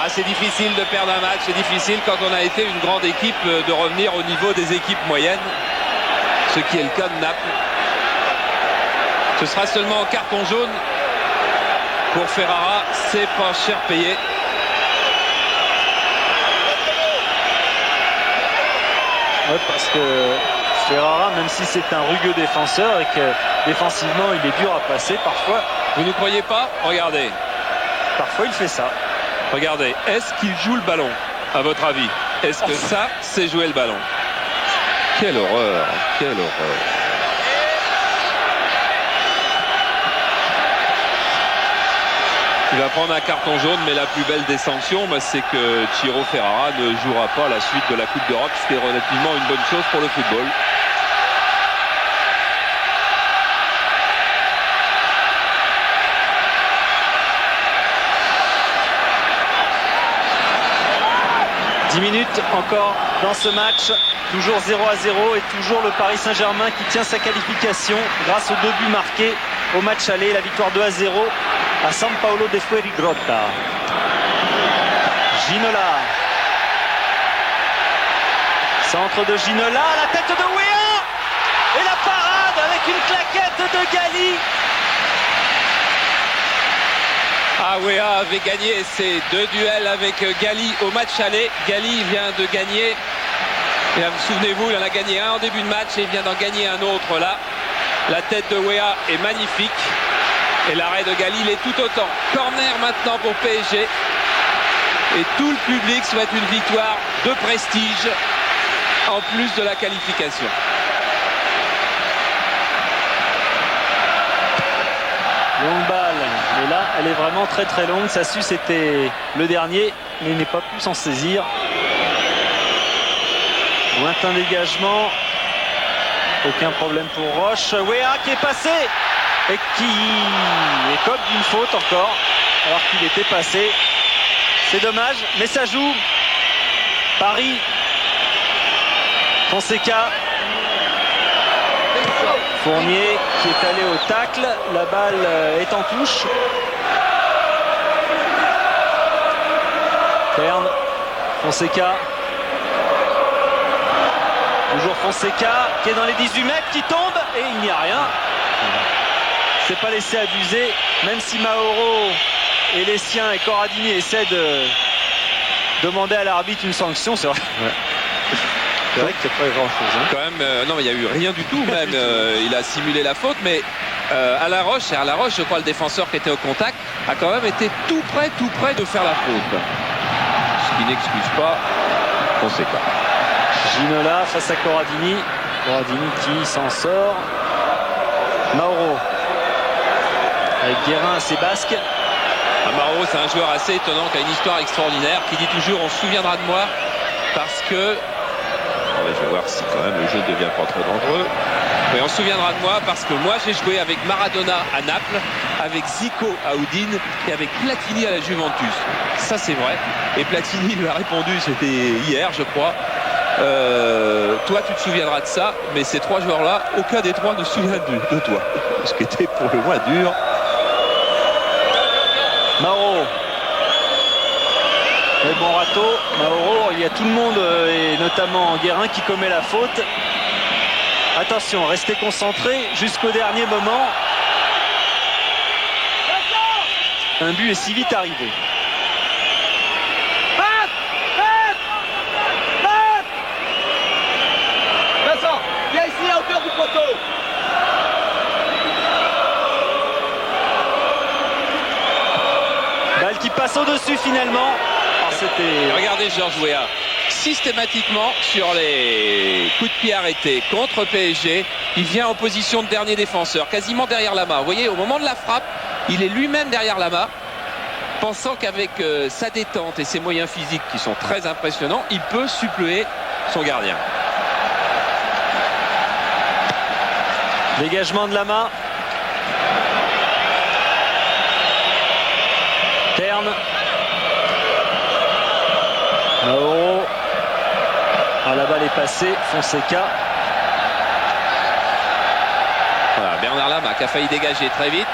Ah, c'est difficile de perdre un match, c'est difficile quand on a été une grande équipe de revenir au niveau des équipes moyennes, ce qui est le cas de Naples. Ce sera seulement un carton jaune pour Ferrara, c'est pas cher payé. Ouais, parce que Ferrara, même si c'est un rugueux défenseur et que défensivement il est dur à passer parfois. Vous ne croyez pas? Regardez. Parfois il fait ça. Regardez, est-ce qu'il joue le ballon, à votre avis? Est-ce que ça, c'est jouer le ballon? Quelle horreur, quelle horreur. Il va prendre un carton jaune, mais la plus belle des sanctions, c'est que Ciro Ferrara ne jouera pas la suite de la Coupe d'Europe, ce qui est relativement une bonne chose pour le football. Minutes encore dans ce match, toujours 0-0 et toujours le Paris Saint-Germain qui tient sa qualification grâce aux 2 buts marqués au match aller, la victoire 2-0 à San Paolo de Fuengirotta. Ginola, centre de Ginola, la tête de Weah et la parade avec une claquette de Gali. Weah avait gagné ses 2 duels avec Gali au match aller. Gali vient de gagner, souvenez-vous, il en a gagné un en début de match et il vient d'en gagner un autre là. La tête de Weah est magnifique et l'arrêt de Gali l'est tout autant. Corner maintenant pour PSG et tout le public souhaite une victoire de prestige en plus de la qualification. Longue balle, mais là elle est vraiment très très longue. Sassu c'était le dernier, mais il n'est pas pu s'en saisir. Lointain dégagement, aucun problème pour Roche. Weah qui est passé et qui écope d'une faute encore alors qu'il était passé. C'est dommage, mais ça joue. Paris, Fonseca, Fournier qui est allé au tacle, la balle est en touche. Perne, Fonseca. Toujours Fonseca qui est dans les 18 mètres, qui tombe et il n'y a rien. C'est pas laissé abuser, même si Mauro et les siens et Corradini essaient de demander à l'arbitre une sanction, c'est vrai. Ouais. C'est vrai qu'il n'y a pas grand chose. Quand même, non, mais il n'y a eu rien du tout. Même, il a simulé la faute, mais Alain Roche, je crois, le défenseur qui était au contact, a quand même été tout près de faire la faute. Ce qui n'excuse pas Fonseca. Ginola face à Corradini. Corradini qui s'en sort. Mauro. Avec Guérin à ses basques. Mauro, c'est un joueur assez étonnant qui a une histoire extraordinaire, qui dit toujours on se souviendra de moi parce que. Je vais voir si quand même le jeu ne devient pas trop dangereux. Mais on se souviendra de moi parce que moi j'ai joué avec Maradona à Naples, avec Zico à Udine et avec Platini à la Juventus. Ça c'est vrai. Et Platini lui a répondu, c'était hier je crois. Toi tu te souviendras de ça, mais ces 3 joueurs-là, aucun des 3 ne se souvient de toi. Ce qui était pour le moins dur. Mauro. Mais bon râteau, Mauro, il y a tout le monde et notamment Guérin qui commet la faute. Attention, restez concentrés jusqu'au dernier moment. Un but est si vite arrivé. Vincent, viens ici à hauteur du poteau. Balle qui passe au-dessus finalement. Regardez Georges Weah, systématiquement sur les coups de pied arrêtés contre PSG, il vient en position de dernier défenseur, quasiment derrière Lama. Vous voyez, au moment de la frappe, il est lui-même derrière Lama, pensant qu'avec sa détente et ses moyens physiques qui sont très impressionnants, il peut suppléer son gardien. Dégagement de Lama. Perne. Mauro. La balle est passée. Fonseca. Voilà, Bernard Lama qui a failli dégager très vite.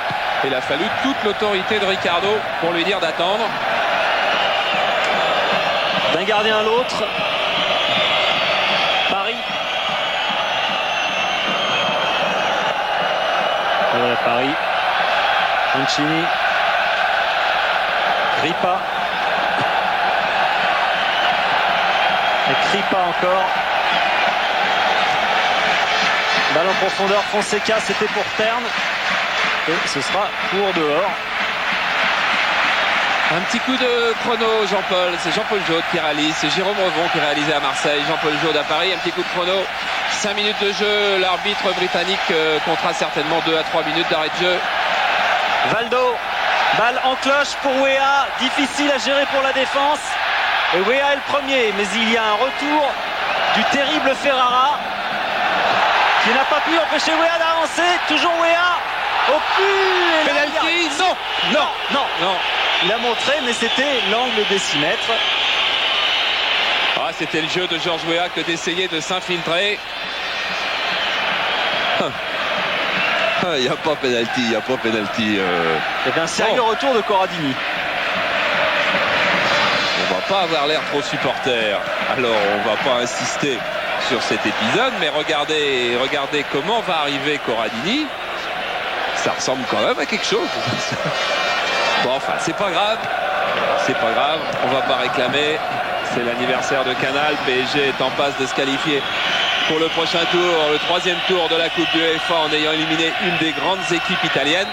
Il a fallu toute l'autorité de Ricardo pour lui dire d'attendre. d'un gardien à l'autre. Paris. Voilà Paris. Mancini. Kripa. Et Kripa encore. Balle en profondeur, Fonseca, c'était pour Terne. Et ce sera pour dehors. Un petit coup de chrono, Jean-Paul. C'est Jean-Paul Jaude qui réalise. C'est Jérôme Revon qui réalisait à Marseille. Jean-Paul Jaude à Paris. Un petit coup de chrono. 5 minutes de jeu. L'arbitre britannique comptera certainement 2 à 3 minutes d'arrêt de jeu. Valdo. Balle en cloche pour Weah. Difficile à gérer pour la défense. Et Weah est le premier. Mais il y a un retour du terrible Ferrara qui n'a pas pu empêcher Weah d'avancer. Toujours Weah. Au but. Penalty. Non. Non. Non. Non. Il a montré, mais c'était l'angle des 6 mètres. Ah, c'était le jeu de Georges Weah que d'essayer de s'infiltrer. Il n'y a pas pénalty, il n'y a pas pénalty. Il y avait un sérieux retour de Corradini. On va pas avoir l'air trop supporter. Alors, on va pas insister sur cet épisode, mais regardez comment va arriver Corradini. Ça ressemble quand même à quelque chose. Bon, enfin, c'est pas grave. C'est pas grave. On va pas réclamer. C'est l'anniversaire de Canal. PSG est en passe de se qualifier pour le prochain tour, le 3e tour de la Coupe de UEFA en ayant éliminé une des grandes équipes italiennes.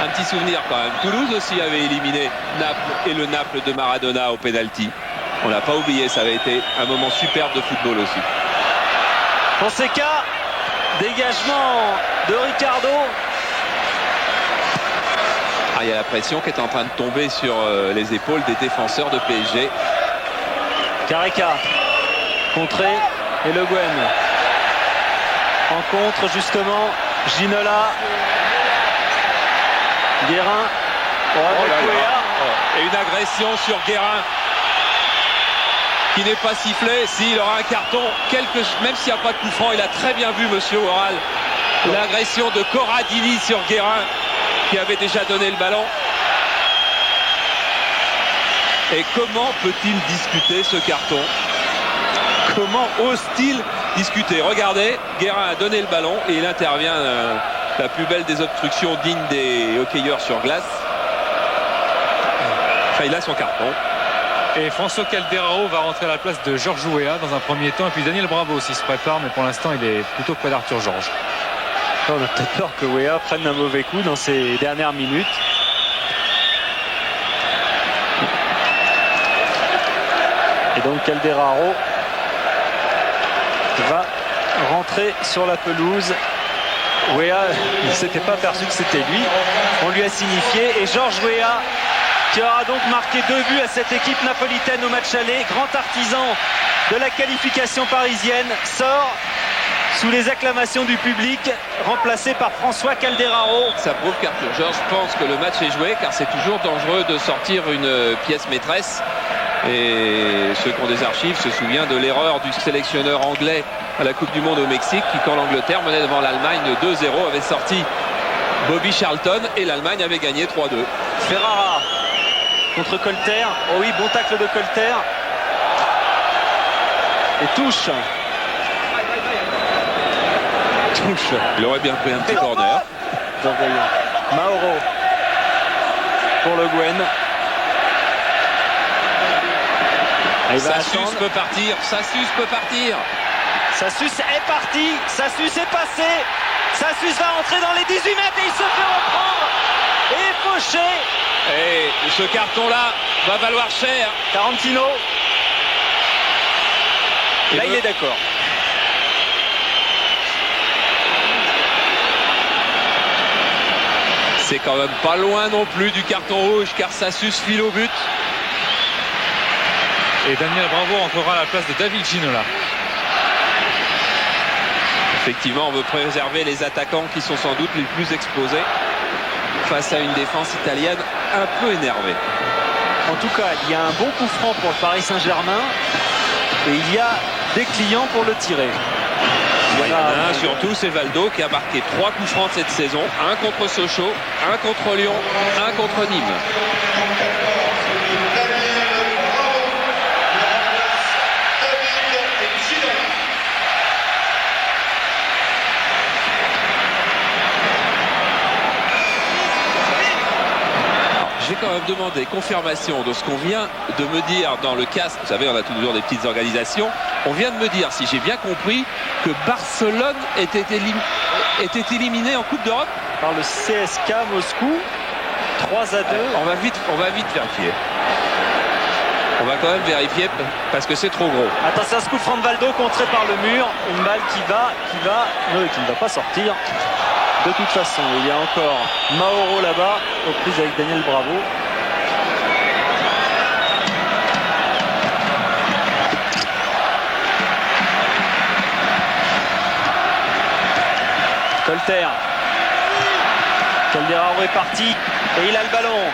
Un petit souvenir quand même. Toulouse aussi avait éliminé Naples et le Naples de Maradona au pénalty. On l'a pas oublié. Ça avait été un moment superbe de football aussi. Fonseca. Dégagement de Ricardo. Ah, il y a la pression qui est en train de tomber sur les épaules des défenseurs de PSG. Careca. Contré. Et Le Guen. En contre justement. Ginola. Guérin. Et une agression sur Guérin qui n'est pas sifflé. S'il aura un carton, même s'il n'y a pas de coup franc, il a très bien vu monsieur Oral l'agression de Corradini sur Guérin qui avait déjà donné le ballon. Et comment peut-il discuter ce carton? Comment ose-t-il discuter? Regardez, Guérin a donné le ballon et il intervient la plus belle des obstructions dignes des hockeyeurs sur glace. Enfin, il a son carton. Et François Calderaro va rentrer à la place de Georges Weah dans un premier temps. Et puis Daniel Bravo aussi se prépare, mais pour l'instant il est plutôt près d'Arthur Georges. On a peut-être peur que Weah prenne un mauvais coup dans ces dernières minutes. Et donc Calderaro va rentrer sur la pelouse. Weah ne s'était pas aperçu que c'était lui. On lui a signifié. Et Georges Weah, qui aura donc marqué 2 buts à cette équipe napolitaine au match aller, grand artisan de la qualification parisienne, sort sous les acclamations du public, remplacé par François Calderaro. Ça prouve qu'Arthur Georges pense que le match est joué, car c'est toujours dangereux de sortir une pièce maîtresse. Et ceux qui ont des archives se souviennent de l'erreur du sélectionneur anglais à la Coupe du Monde au Mexique, qui, quand l'Angleterre menait devant l'Allemagne 2-0, avait sorti Bobby Charlton et l'Allemagne avait gagné 3-2. Ferrara contre Colter. Oh oui, bon tacle de Colter. Et touche. Il aurait bien pris un petit corner. Mauro pour Le Guen. Sassus peut partir. Sassus peut partir. Sassus est parti. Sassus est passé. Sassus va entrer dans les 18 mètres et il se fait reprendre. Et fauché. Et ce carton-là va valoir cher. Tarantino. Là, il est d'accord. C'est quand même pas loin non plus du carton rouge, car Sassus file au but. Et Daniel Bravo entrera à la place de David Ginola. Effectivement, on veut préserver les attaquants qui sont sans doute les plus exposés face à une défense italienne un peu énervée. En tout cas, il y a un bon coup franc pour le Paris Saint-Germain et il y a des clients pour le tirer. Il y en a un surtout, c'est Valdo qui a marqué 3 coups francs cette saison. Un contre Sochaux, un contre Lyon, un contre Nîmes. demander confirmation de ce qu'on vient de me dire dans le casque. Vous savez, on a toujours des petites organisations. On vient de me dire, si j'ai bien compris, que Barcelone était éliminé en Coupe d'Europe par le CSKA Moscou. 3-2. On va vite vérifier. On va quand même vérifier parce que c'est trop gros. Attention à ce coup franc de Valdo contré par le mur. Une balle qui ne va pas sortir. De toute façon, il y a encore Mauro là-bas, aux prises avec Daniel Bravo. Colter. Calderaro est parti et il a le ballon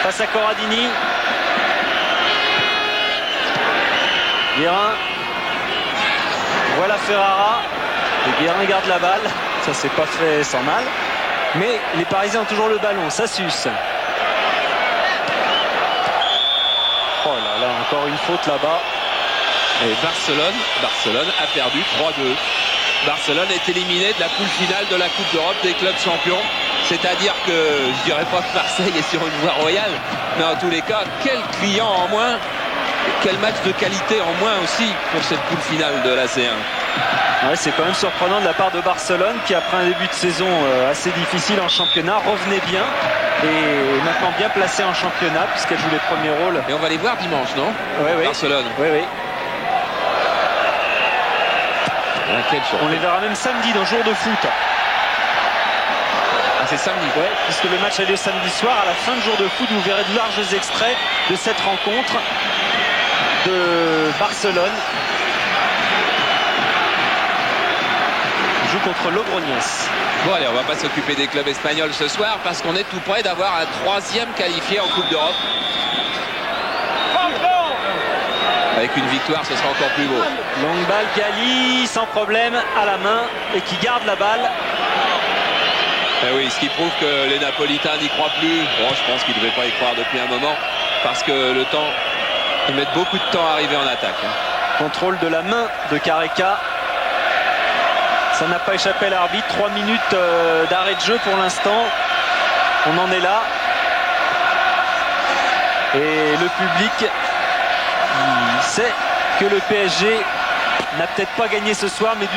face à Corradini. Guérin. Voilà Ferrara. Et Guérin garde la balle. Ça s'est pas fait sans mal. Mais les Parisiens ont toujours le ballon. Ça suce. Oh là là, encore une faute là-bas. Et Barcelone a perdu 3-2. Barcelone est éliminé de la poule finale de la Coupe d'Europe des clubs champions. C'est-à-dire que, je dirais pas que Marseille est sur une voie royale, mais en tous les cas, quel client en moins, quel match de qualité en moins aussi pour cette poule finale de la C1. Ouais, c'est quand même surprenant de la part de Barcelone qui, après un début de saison assez difficile en championnat, revenait bien et maintenant bien placé en championnat puisqu'elle joue les premiers rôles. Et on va les voir dimanche, non? Oui. Barcelone. Oui. On les verra même samedi dans Jour de foot. Ah, c'est samedi. Ouais, puisque le match a lieu samedi soir. À la fin de Jour de foot, vous verrez de larges extraits de cette rencontre de Barcelone. Joue contre Logroñés. Bon allez, on va pas s'occuper des clubs espagnols ce soir parce qu'on est tout près d'avoir un 3e qualifié en Coupe d'Europe. Avec une victoire, ce sera encore plus beau. Longue balle, Gali sans problème à la main et qui garde la balle. Et oui, ce qui prouve que les Napolitains n'y croient plus. Bon, je pense qu'ils ne devaient pas y croire depuis un moment parce que le temps, ils mettent beaucoup de temps à arriver en attaque. Contrôle de la main de Careca. Ça n'a pas échappé à l'arbitre. 3 minutes d'arrêt de jeu pour l'instant. On en est là. Et le public sait que le PSG n'a peut-être pas gagné ce soir, mais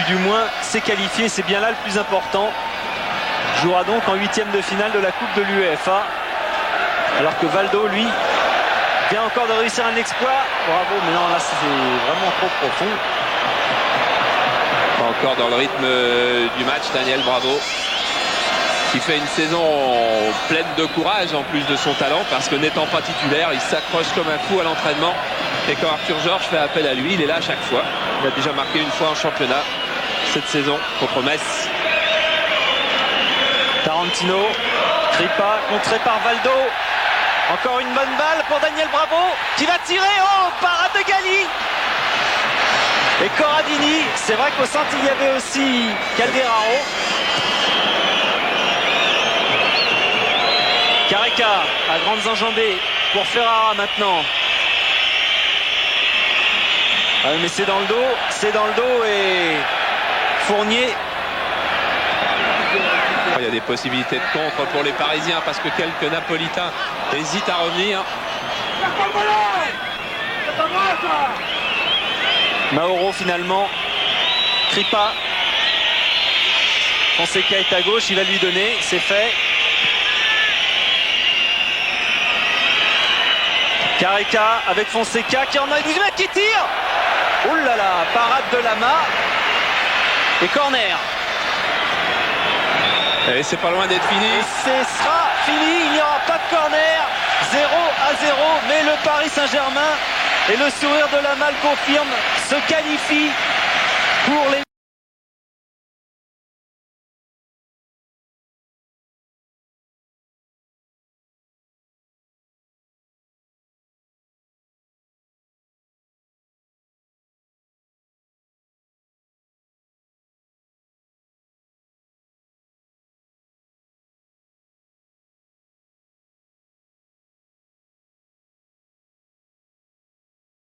du moins s'est qualifié. C'est bien là le plus important. Jouera donc en 8e de finale de la Coupe de l'UEFA. Alors que Valdo, lui, vient encore de réussir un exploit. Bravo, mais non, là c'est vraiment trop profond. Encore dans le rythme du match, Daniel Bravo, qui fait une saison pleine de courage en plus de son talent, parce que n'étant pas titulaire, il s'accroche comme un fou à l'entraînement. Et quand Arthur Georges fait appel à lui, il est là à chaque fois. Il a déjà marqué une fois en championnat cette saison contre Metz. Tarantino, Kripa, contré par Valdo. Encore une bonne balle pour Daniel Bravo, qui va tirer. Oh, parade de Gali. Et Corradini, c'est vrai qu'au centre il y avait aussi Calderaro. Careca à grandes enjambées pour Ferrara maintenant. Ah, mais c'est dans le dos et Fournier. Il y a des possibilités de contre pour les Parisiens parce que quelques Napolitains hésitent à revenir. Mauro finalement. Kripa. Fonseca est à gauche, il va lui donner, c'est fait. Careca avec Fonseca qui en a 18 mètres qui tire. Oh là là, parade de Lama. Et corner. Et c'est pas loin d'être fini. Et ce sera fini, il n'y aura pas de corner. 0-0, mais le Paris Saint-Germain et le sourire de Lama le confirme, se qualifie pour les